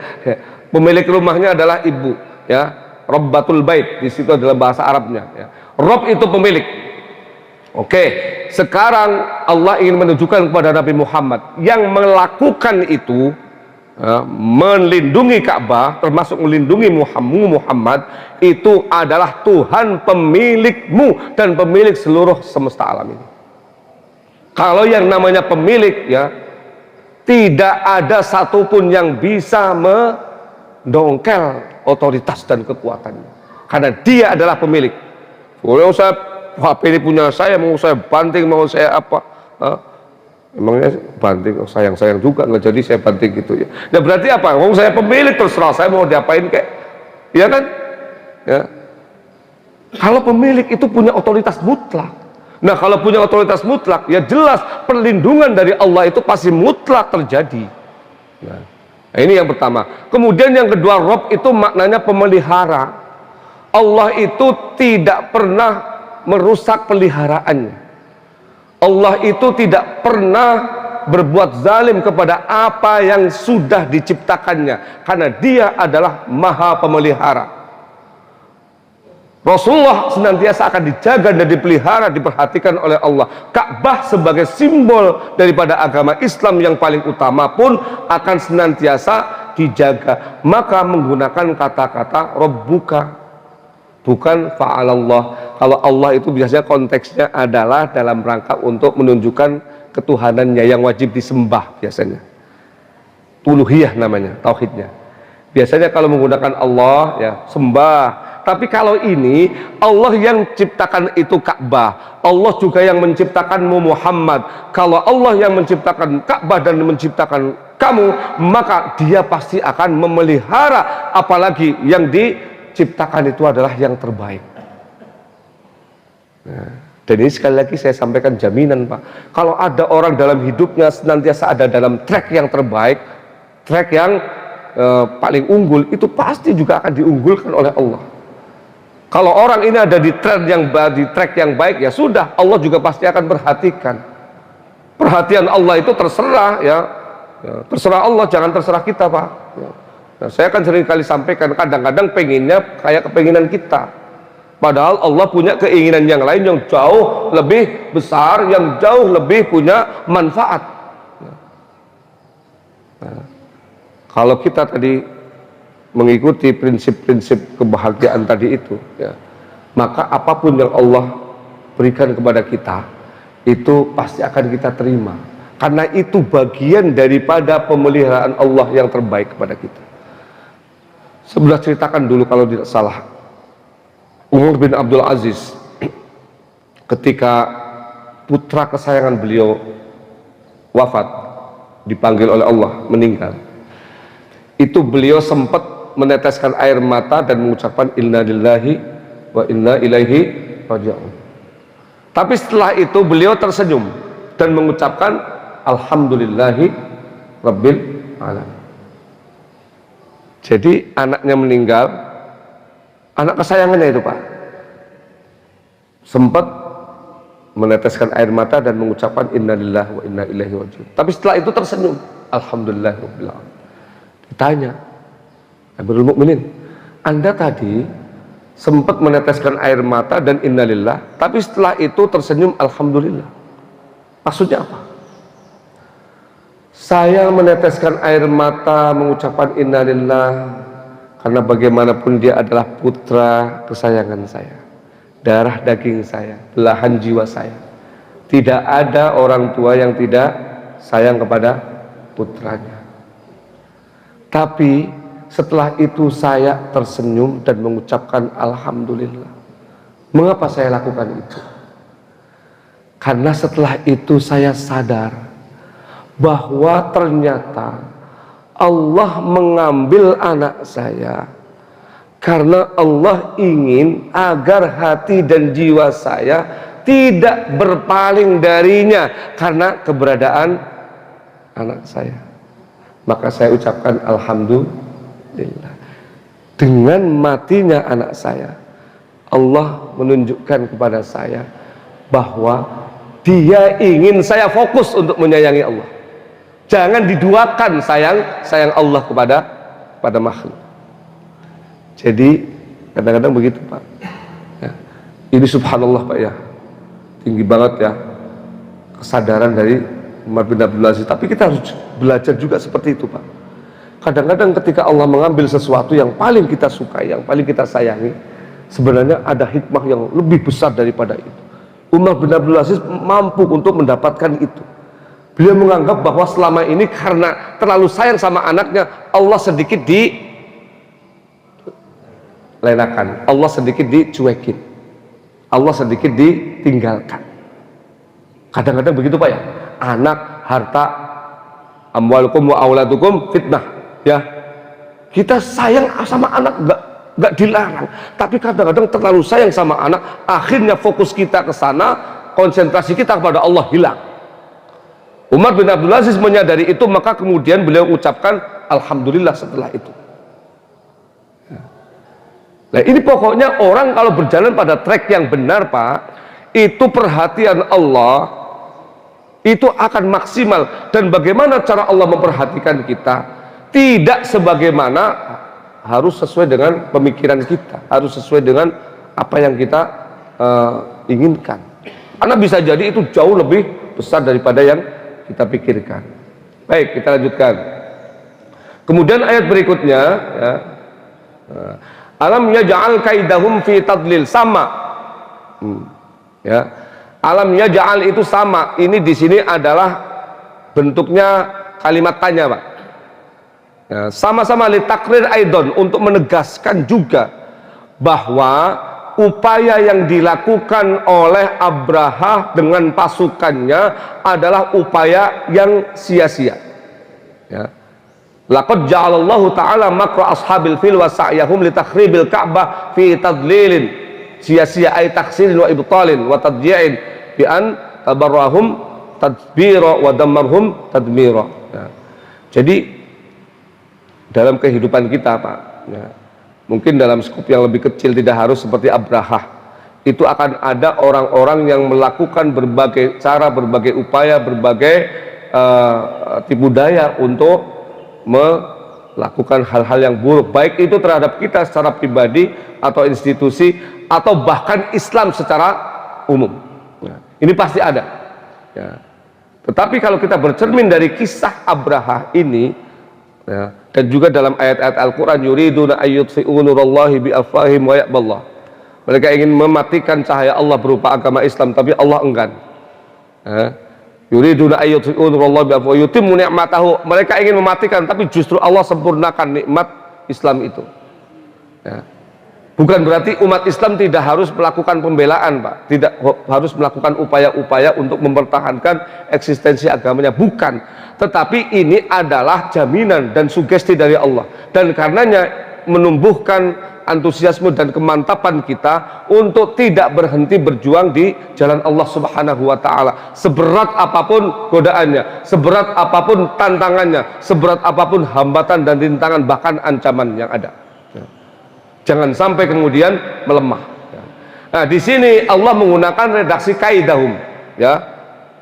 Pemilik rumahnya adalah ibu ya, Rabbatul Bait di situ adalah bahasa Arabnya ya. Rabb itu pemilik. Oke, sekarang Allah ingin menunjukkan kepada Nabi Muhammad yang melakukan itu ya, melindungi Ka'bah, termasuk melindungi Muhammad, itu adalah Tuhan pemilikmu dan pemilik seluruh semesta alam ini. Kalau yang namanya pemilik ya, tidak ada satupun yang bisa mendongkel otoritas dan kekuatannya, karena dia adalah pemilik. Kalau saya HP ini punya saya, mau saya banting, mau saya apa, emangnya banting, sayang juga nggak jadi saya banting gitu ya. Ya berarti apa? Wong saya pemilik, terserah saya mau diapain kayak, ya kan? Ya. Kalau pemilik itu punya otoritas mutlak. Nah kalau punya otoritas mutlak, ya jelas perlindungan dari Allah itu pasti mutlak terjadi. Nah ini yang pertama. Kemudian yang kedua, Rabb itu maknanya pemelihara. Allah itu tidak pernah merusak peliharaannya. Allah itu tidak pernah berbuat zalim kepada apa yang sudah diciptakannya, karena dia adalah maha pemelihara. Rasulullah senantiasa akan dijaga dan dipelihara, diperhatikan oleh Allah. Ka'bah sebagai simbol daripada agama Islam yang paling utama pun akan senantiasa dijaga. Maka menggunakan kata-kata Rabbuka, bukan fa'alallah. Kalau Allah itu biasanya konteksnya adalah dalam rangka untuk menunjukkan ketuhanannya yang wajib disembah biasanya. Uluhiyah namanya, tauhidnya. Biasanya kalau menggunakan Allah ya sembah. Tapi kalau ini Allah yang ciptakan itu Ka'bah, Allah juga yang menciptakanmu Muhammad. Kalau Allah yang menciptakan Ka'bah dan menciptakan kamu, maka dia pasti akan memelihara, apalagi yang diciptakan itu adalah yang terbaik. Nah, dan ini sekali lagi saya sampaikan jaminan Pak, kalau ada orang dalam hidupnya senantiasa ada dalam track yang terbaik, track yang paling unggul, itu pasti juga akan diunggulkan oleh Allah. Kalau orang ini ada di track yang baik, ya sudah, Allah juga pasti akan perhatikan. Perhatian Allah itu terserah ya, terserah Allah, jangan terserah kita Pak ya. Nah, saya kan sering kali sampaikan, kadang-kadang pengennya kayak kepenginan kita, padahal Allah punya keinginan yang lain yang jauh lebih besar, yang jauh lebih punya manfaat. Nah, kalau kita tadi mengikuti prinsip-prinsip kebahagiaan tadi itu ya, maka apapun yang Allah berikan kepada kita itu pasti akan kita terima, karena itu bagian daripada pemeliharaan Allah yang terbaik kepada kita. Sebelah ceritakan dulu kalau tidak salah, Umar bin Abdul Aziz ketika putra kesayangan beliau wafat, dipanggil oleh Allah, meninggal, itu beliau sempat meneteskan air mata dan mengucapkan inna lillahi wa inna ilaihi raji'un. Tapi setelah itu beliau tersenyum dan mengucapkan alhamdulillahi rabbil alamin. Jadi anaknya meninggal, anak kesayangannya itu Pak, sempat meneteskan air mata dan mengucapkan inna lillahi wa inna ilaihi raji'un. Tapi setelah itu tersenyum, alhamdulillahi rabbil alamin. Ditanya, Amirul Mukminin, Anda tadi sempat meneteskan air mata dan innalillah, tapi setelah itu tersenyum alhamdulillah. Maksudnya apa? Saya meneteskan air mata mengucapkan innalillah karena bagaimanapun dia adalah putra kesayangan saya, darah daging saya, belahan jiwa saya. Tidak ada orang tua yang tidak sayang kepada putranya. Tapi setelah itu saya tersenyum dan mengucapkan alhamdulillah. Mengapa saya lakukan itu? Karena setelah itu saya sadar bahwa ternyata Allah mengambil anak saya karena Allah ingin agar hati dan jiwa saya tidak berpaling darinya karena keberadaan anak saya. Maka saya ucapkan alhamdulillah. Dengan matinya anak saya, Allah menunjukkan kepada saya bahwa Dia ingin saya fokus untuk menyayangi Allah. Jangan diduakan sayang Allah kepada makhluk. Jadi kadang-kadang begitu Pak ya. Ini subhanallah Pak ya, tinggi banget ya kesadaran dari Umar bin Abdul Aziz. Tapi kita harus belajar juga seperti itu Pak. Kadang-kadang ketika Allah mengambil sesuatu yang paling kita sukai, yang paling kita sayangi, sebenarnya ada hikmah yang lebih besar daripada itu. Umar bin Abdul Aziz mampu untuk mendapatkan itu. Beliau menganggap bahwa selama ini karena terlalu sayang sama anaknya, Allah sedikit dilenakan, Allah sedikit dicuekin, Allah sedikit ditinggalkan. Kadang-kadang begitu Pak ya. Anak, harta, amwalukum wa auladukum fitnah ya. Kita sayang sama anak nggak dilarang, tapi kadang-kadang terlalu sayang sama anak, akhirnya fokus kita ke sana, konsentrasi kita kepada Allah hilang. Umar bin Abdul Aziz menyadari itu, maka kemudian beliau ucapkan alhamdulillah setelah itu. Nah ini pokoknya orang kalau berjalan pada trek yang benar Pak, itu perhatian Allah itu akan maksimal. Dan bagaimana cara Allah memperhatikan kita? Tidak sebagaimana, harus sesuai dengan pemikiran kita, harus sesuai dengan apa yang kita inginkan. Karena bisa jadi itu jauh lebih besar daripada yang kita pikirkan. Baik, kita lanjutkan. Kemudian ayat berikutnya ya, alam yaj'al kaidahum fi tadlil, sama ya, alam yaj'al itu sama. Ini di sini adalah bentuknya kalimat tanya Pak. Sama-sama litakrir aidon, untuk menegaskan juga bahwa upaya yang dilakukan oleh Abraha dengan pasukannya adalah upaya yang sia-sia ya. Laqad ja'alallahu ta'ala makra ashabil fil wa sa'yahum litakhribil ka'bah fi tadlilin, sia-sia ay taksirin wa ibtalin wa tadji'in bi an tabarrahum tadbira wa dammarhum tadmira ya. Jadi dalam kehidupan kita Pak ya, mungkin dalam skop yang lebih kecil, tidak harus seperti Abraha, itu akan ada orang-orang yang melakukan berbagai cara, berbagai upaya, berbagai tipu daya untuk melakukan hal-hal yang buruk, baik itu terhadap kita secara pribadi atau institusi atau bahkan Islam secara umum ya. Ini pasti ada ya. Tetapi kalau kita bercermin dari kisah Abraha ini ya, dan juga dalam ayat-ayat Al-Quran, yuriduna ayyutfi'u nurallahi bi'afwahihim wa ya'ballah, mereka ingin mematikan cahaya Allah berupa agama Islam, tapi Allah enggan ya. Yuriduna ayyutfi'u nurallahi bi'afwahihim yutimmu ni'matahu, mereka ingin mematikan, tapi justru Allah sempurnakan nikmat Islam itu ya. Bukan berarti umat Islam tidak harus melakukan pembelaan Pak, tidak harus melakukan upaya-upaya untuk mempertahankan eksistensi agamanya, bukan. Tetapi ini adalah jaminan dan sugesti dari Allah, dan karenanya menumbuhkan antusiasme dan kemantapan kita untuk tidak berhenti berjuang di jalan Allah Subhanahu wa Ta'ala, seberat apapun godaannya, seberat apapun tantangannya, seberat apapun hambatan dan rintangan, bahkan ancaman yang ada. Jangan sampai kemudian melemah. Nah, di sini Allah menggunakan redaksi kaidahum, ya,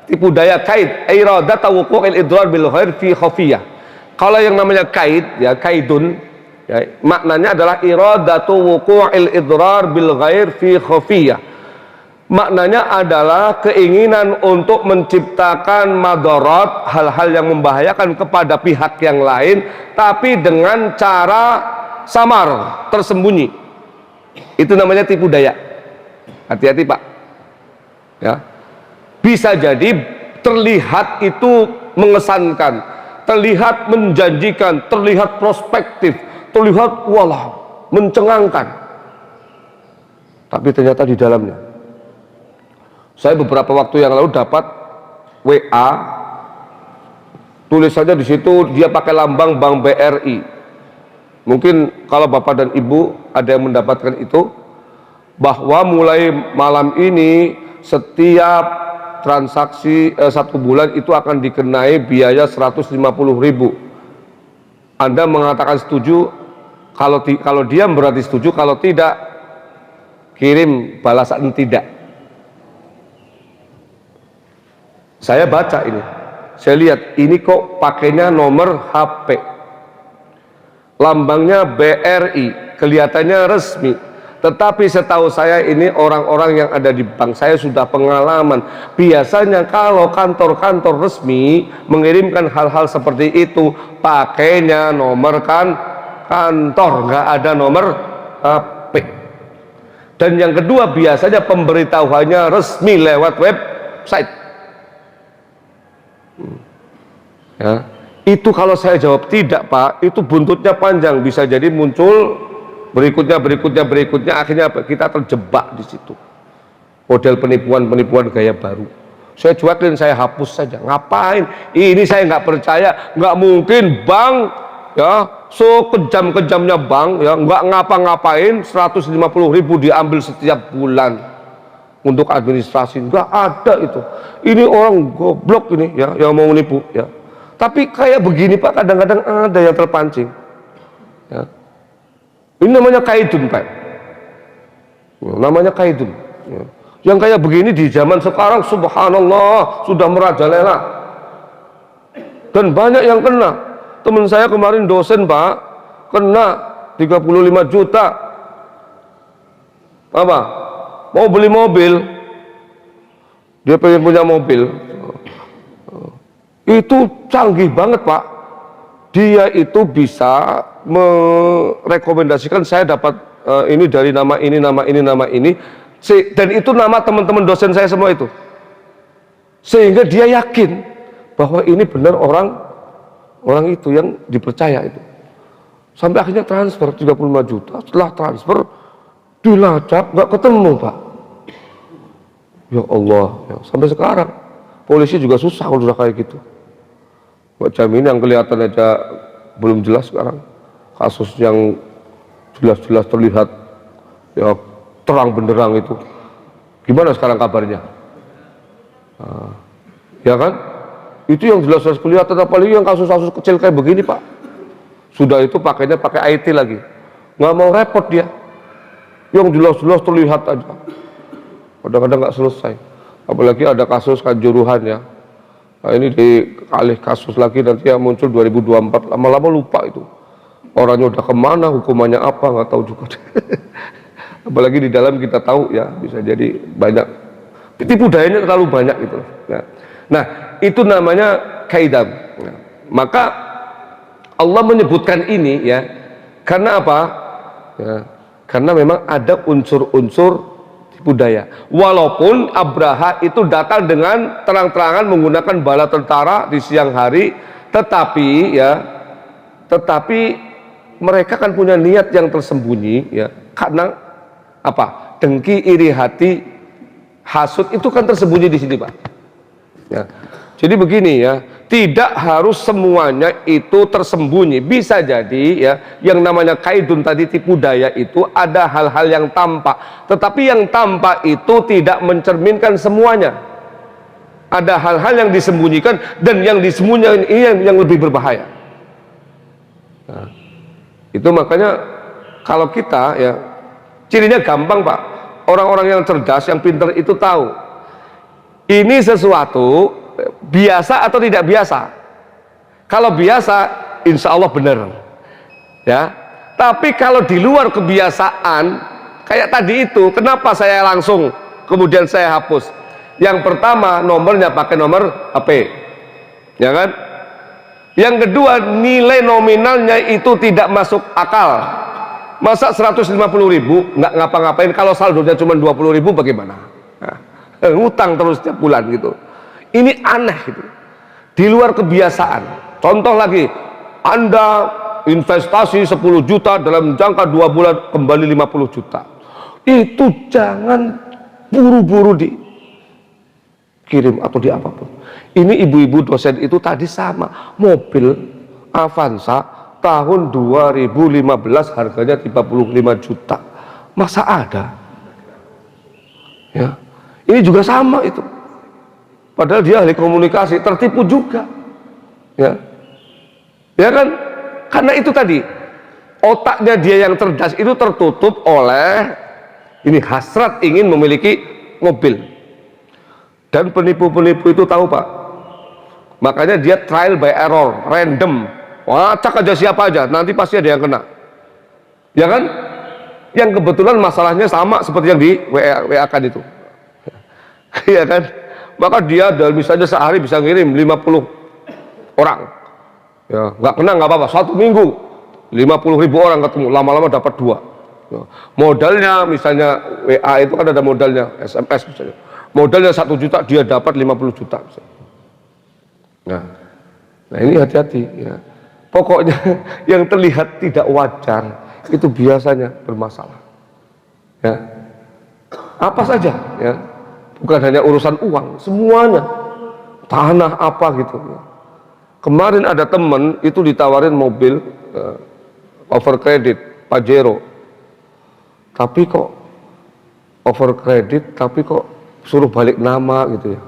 tipu daya kaid, iradatu wuqu'il idrar bil ghair fi khafiyah. Kalau yang namanya kaid, ya, kaidun, ya, maknanya adalah iradatu wuqu'il idrar bil ghair fi khafiyah, Maknanya adalah keinginan untuk menciptakan madarat, hal-hal yang membahayakan kepada pihak yang lain, tapi dengan cara samar, tersembunyi. Itu namanya tipu daya. Hati-hati Pak. Ya. Bisa jadi terlihat itu mengesankan, terlihat menjanjikan, terlihat prospektif, terlihat walah, mencengangkan. Tapi ternyata di dalamnya, saya beberapa waktu yang lalu dapat WA, tulisannya di situ dia pakai lambang Bank BRI. Mungkin kalau Bapak dan Ibu ada yang mendapatkan itu, bahwa mulai malam ini setiap transaksi 1 bulan itu akan dikenai biaya 150.000. Anda mengatakan setuju, kalau dia berarti setuju, kalau tidak kirim balasan tidak. Saya baca ini, saya lihat ini kok pakainya nomor HP, lambangnya BRI, kelihatannya resmi. Tetapi setahu saya ini orang-orang yang ada di bank, saya sudah pengalaman. Biasanya kalau kantor-kantor resmi mengirimkan hal-hal seperti itu, pakainya nomor kantor, nggak ada nomor HP. Dan yang kedua, biasanya pemberitahuannya resmi lewat website. Ya, itu kalau saya jawab tidak Pak, itu buntutnya panjang, bisa jadi muncul berikutnya, akhirnya kita terjebak di situ. Model penipuan gaya baru. Saya cuekin, saya hapus saja. Ngapain? Ini saya nggak percaya, nggak mungkin bank ya, so kejam-kejamnya bank ya, nggak ngapa-ngapain 150.000 diambil setiap bulan untuk administrasi, nggak ada itu. Ini orang goblok ini ya, yang mau menipu ya. Tapi kayak begini Pak, kadang-kadang ada yang terpancing ya. Ini namanya kaidun Pak ya, namanya kaidun ya. Yang kayak begini di zaman sekarang subhanallah sudah merajalela dan banyak yang kena. Teman saya kemarin dosen Pak, kena 35 juta. Apa? Mau beli mobil, dia pengen punya mobil, itu canggih banget Pak. Dia itu bisa merekomendasikan, saya dapat ini dari nama ini, dan itu nama teman-teman dosen saya semua itu, sehingga dia yakin bahwa ini benar orang itu yang dipercaya itu. Sampai akhirnya transfer 35 juta. Setelah transfer dilacak nggak ketemu Pak. Ya Allah ya, sampai sekarang polisi juga susah kalau sudah kayak gitu. Macam ini yang kelihatan aja belum jelas sekarang, kasus yang jelas-jelas terlihat ya terang benderang itu gimana sekarang kabarnya? Ya kan, itu yang jelas-jelas kelihatan. Apalagi yang kasus-kasus kecil kayak begini Pak, sudah itu pakainya pakai IT lagi, nggak mau repot dia. Yang jelas-jelas terlihat aja, kadang-kadang nggak selesai. Apalagi ada kasus Kanjuruhan ya, nah ini dialih kasus lagi, nanti yang muncul 2024, lama-lama lupa itu orangnya udah kemana, hukumannya apa nggak tahu juga. Apalagi di dalam kita tahu ya, bisa jadi banyak tipu dayanya, terlalu banyak gitu. Nah itu namanya kaidah. Nah, maka Allah menyebutkan ini ya, karena apa ya, karena memang ada unsur-unsur tipu daya. Walaupun Abraha itu datang dengan terang-terangan menggunakan bala tentara di siang hari, tetapi mereka kan punya niat yang tersembunyi ya, karena apa? Dengki, iri hati, hasud itu kan tersembunyi di sini Pak. Ya. Jadi begini ya, tidak harus semuanya itu tersembunyi. Bisa jadi ya, yang namanya kaidun tadi, tipu daya itu ada hal-hal yang tampak, tetapi yang tampak itu tidak mencerminkan semuanya. Ada hal-hal yang disembunyikan, dan yang disembunyikan ini yang lebih berbahaya. Nah, itu makanya kalau kita ya, cirinya gampang Pak. Orang-orang yang cerdas, yang pintar itu tahu ini sesuatu biasa atau tidak biasa. Kalau biasa, insya Allah benar ya. Tapi kalau di luar kebiasaan, kayak tadi itu, kenapa saya langsung kemudian saya hapus. Yang pertama, nomornya pakai nomor HP, ya kan? Yang kedua, nilai nominalnya itu tidak masuk akal. Masa 150.000 nggak ngapa-ngapain, kalau saldonya cuma 20.000 bagaimana? Nah, ngutang terus setiap bulan gitu. Ini aneh gitu, di luar kebiasaan. Contoh lagi, Anda investasi 10 juta dalam jangka 2 bulan kembali 50 juta. Itu jangan buru-buru dikirim atau di apapun. Ini ibu-ibu dosen itu tadi sama, mobil Avanza tahun 2015 harganya 35 juta. Masa ada? Ya. Ini juga sama itu. Padahal dia ahli komunikasi, tertipu juga. Ya. Ya kan? Karena itu tadi, otaknya dia yang cerdas itu tertutup oleh ini hasrat ingin memiliki mobil. Dan penipu-penipu itu tahu, Pak. Makanya dia trial by error, random. Wacak aja siapa aja, nanti pasti ada yang kena. Ya kan? Yang kebetulan masalahnya sama seperti yang di WA kan itu. Ya kan? Maka dia dalam misalnya sehari bisa ngirim 50 orang. Ya, nggak kena nggak apa-apa. 1 minggu 50.000 orang ketemu, lama-lama dapat 2. Ya. Modalnya misalnya WA itu kan ada modalnya, SMS misalnya. Modalnya 1 juta, dia dapat 50 juta. Nah ini hati-hati ya. Pokoknya yang terlihat tidak wajar itu biasanya bermasalah. Ya. Apa saja ya. Bukan hanya urusan uang, semuanya. Tanah apa gitu. Kemarin ada temen itu ditawarin mobil over credit Pajero. Tapi kok over credit, tapi kok suruh balik nama gitu ya.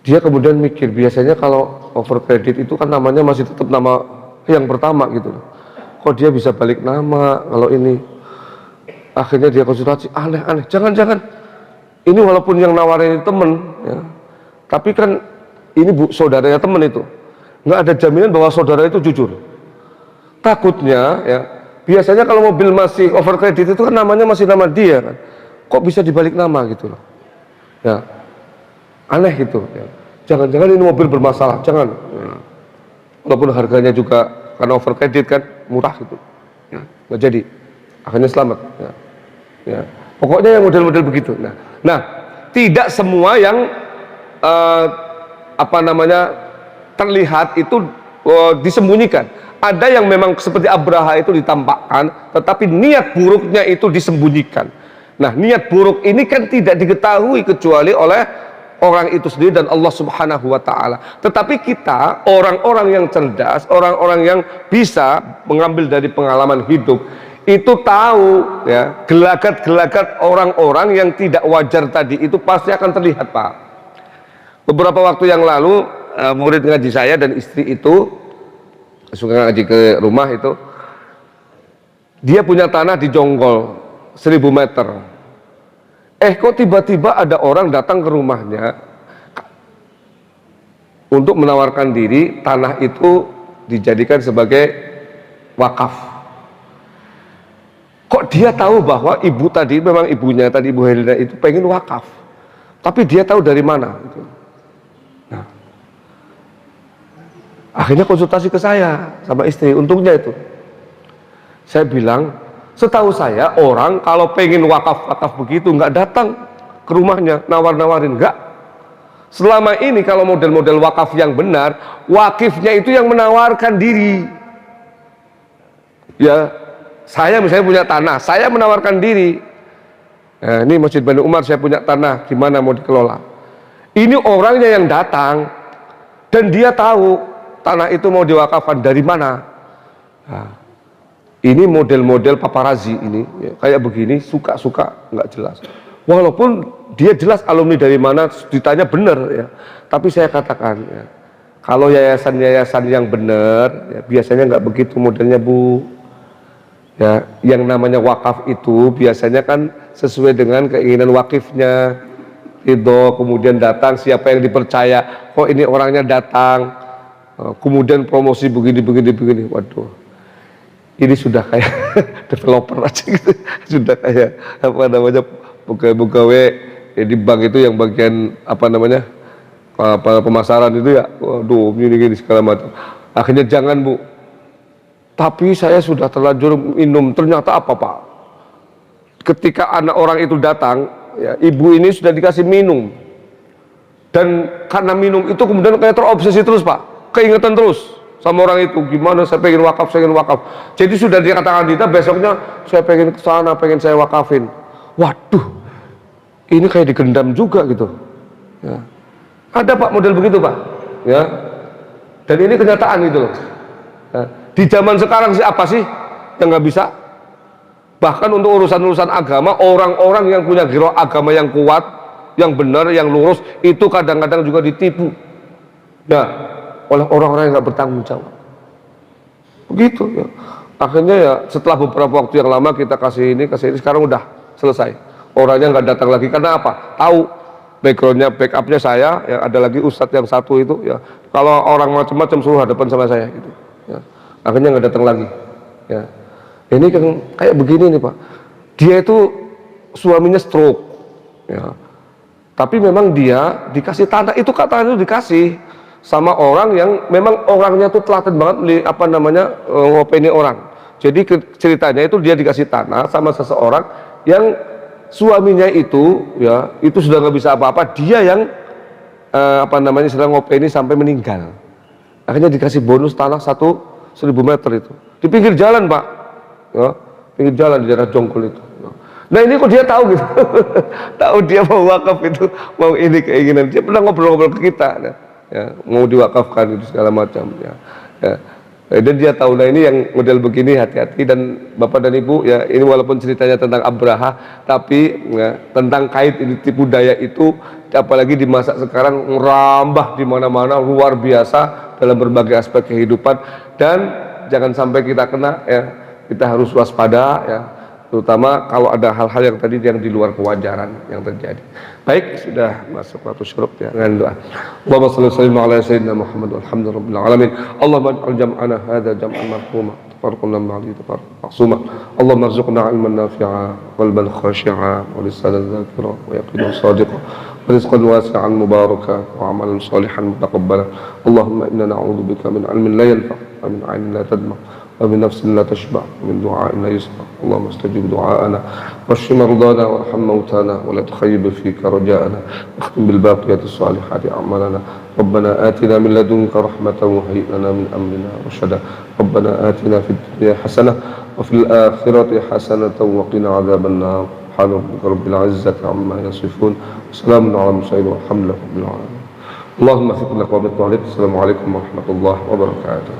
Dia kemudian mikir, biasanya kalau over credit itu kan namanya masih tetap nama yang pertama gitu. Kok dia bisa balik nama kalau ini? Akhirnya dia konsultasi, aneh-aneh, jangan-jangan ini walaupun yang nawarin temen ya, tapi kan ini saudaranya temen itu, nggak ada jaminan bahwa saudara itu jujur. Takutnya ya, biasanya kalau mobil masih over credit itu kan namanya masih nama dia kan, kok bisa dibalik nama gitu loh ya, aneh gitu ya. Jangan-jangan ini mobil bermasalah, jangan ya. Walaupun harganya juga karena over credit kan murah gitu ya, nggak jadi, akhirnya selamat ya. Ya. Pokoknya yang model-model begitu. Nah, tidak semua yang terlihat itu disembunyikan. Ada yang memang seperti Abraha itu ditampakkan, tetapi niat buruknya itu disembunyikan. Nah, niat buruk ini kan tidak diketahui kecuali oleh orang itu sendiri dan Allah Subhanahu wa Ta'ala. Tetapi kita, orang-orang yang cerdas, orang-orang yang bisa mengambil dari pengalaman hidup, itu tahu ya, gelagat-gelagat orang-orang yang tidak wajar tadi itu pasti akan terlihat, Pak. Beberapa waktu yang lalu murid ngaji saya dan istri itu suka ngaji ke rumah itu, dia punya tanah di Jonggol 1000 meter. Kok tiba-tiba ada orang datang ke rumahnya untuk menawarkan diri tanah itu dijadikan sebagai wakaf. Kok dia tahu bahwa ibu tadi, memang ibunya tadi, Ibu Helena itu pengen wakaf, tapi dia tahu dari mana gitu. Nah, akhirnya konsultasi ke saya sama istri. Untungnya itu saya bilang, setahu saya orang kalau pengen wakaf begitu nggak datang ke rumahnya nawar-nawarin, nggak. Selama ini kalau model-model wakaf yang benar, wakifnya itu yang menawarkan diri ya. Saya misalnya punya tanah, saya menawarkan diri. Nah, ini Masjid Bani Umar, saya punya tanah, gimana mau dikelola? Ini orangnya yang datang dan dia tahu tanah itu mau diwakafkan dari mana. Nah, ini model-model paparazzi ini, ya, kayak begini, suka-suka nggak jelas. Walaupun dia jelas alumni dari mana, ditanya benar ya. Tapi saya katakan ya, kalau yayasan-yayasan yang benar, ya, biasanya nggak begitu modelnya, Bu. Ya, yang namanya wakaf itu biasanya kan sesuai dengan keinginan wakifnya, itu kemudian datang siapa yang dipercaya, kok ini orangnya datang, kemudian promosi begini, waduh, ini sudah kayak developer aja gitu, sudah kayak pegawai-pegawai di bank itu yang bagian apa namanya pemasaran itu ya, waduh gini segala macam. Akhirnya jangan Bu, tapi saya sudah terlanjur minum. Ternyata apa Pak? Ketika anak orang itu datang, ya, ibu ini sudah dikasih minum, dan karena minum itu kemudian kayak terobsesi terus Pak, keingetan terus sama orang itu, gimana saya pengen wakaf, jadi sudah dikatakan Dita besoknya saya pengen ke sana, pengen saya wakafin. Waduh, ini kayak digendam juga gitu ya. Ada Pak model begitu Pak ya, dan ini kenyataan gitu loh ya. Di zaman sekarang sih apa sih yang nggak bisa? Bahkan untuk urusan-urusan agama, orang-orang yang punya giro agama yang kuat, yang benar, yang lurus, itu kadang-kadang juga ditipu ya oleh orang-orang yang nggak bertanggung jawab. Begitu ya. Akhirnya ya setelah beberapa waktu yang lama kita kasih ini, sekarang udah selesai. Orangnya nggak datang lagi karena apa? Tahu backgroundnya, backupnya saya. Ya, ada lagi ustadz yang satu itu ya. Kalau orang macam-macam suruh hadapan sama saya gitu. Ya. Akhirnya nggak datang lagi. Ya. Ini kan kayak begini nih Pak. Dia itu suaminya stroke. Ya. Tapi memang dia dikasih tanah itu, katanya itu dikasih sama orang yang memang orangnya tuh telaten banget ngopeni orang. Jadi ceritanya itu dia dikasih tanah sama seseorang yang suaminya itu ya itu sudah nggak bisa apa-apa, dia yang sedang ngopeni sampai meninggal. Akhirnya dikasih bonus tanah 1.000 meter itu di pinggir jalan Pak ya, pinggir jalan di daerah Jongkol itu. Nah ini kok dia tahu gitu tahu dia mau wakaf itu, mau ini keinginan dia, pernah ngobrol-ngobrol ke kita ya, mau diwakafkan itu segala macam ya. Dan dia tahu. Nah ini yang model begini hati-hati. Dan Bapak dan Ibu ya, ini walaupun ceritanya tentang Abraha, tapi ya, tentang kait ini tipu daya itu apalagi di masa sekarang merambah di mana-mana luar biasa dalam berbagai aspek kehidupan, dan jangan sampai kita kena ya, kita harus waspada ya, terutama kalau ada hal-hal yang tadi yang di luar kewajaran yang terjadi. Baik, sudah masuk waktu syuruk ya, dengan doa. Allahumma shalli wa sallim ala sayyidina Muhammad walhamdulillahil alamin. Allahumma ij'al jam'ana hadza jam'an marhuma, tafarraqna ba'di tafarruqan ma'suma. Allahumma arzuqna 'ilman nafi'a, qalban khashi'a, wa lisanan dzakira, wa yaqinan shadiqa, wa rizqan wasi'an mubaraka, wa 'amalan shalihan mutaqabbala. Allahumma inna na'udzubika min 'ilmin la yanfa', wa min 'ainin la tadma', ومن نفس لا تشبع، ومن دعاء لا يسمع. اللهم استجب دعاءنا واشف مرضانا وارحم موتانا ولا تخيب فيك رجاءنا واختم بالباقيات الصالحات أعمالنا. ربنا آتنا من لدنك رحمة وهيئ لنا من أمرنا رشدا. ربنا آتنا في الدنيا حسنة وفي الآخرة حسنة وقنا عذاب النار. سبحان ربك رب العزة عما يصفون وسلام على المرسلين والحمد لله رب العالمين. اللهم اغفر لنا وبارك. السلام عليكم ورحمة الله وبركاته.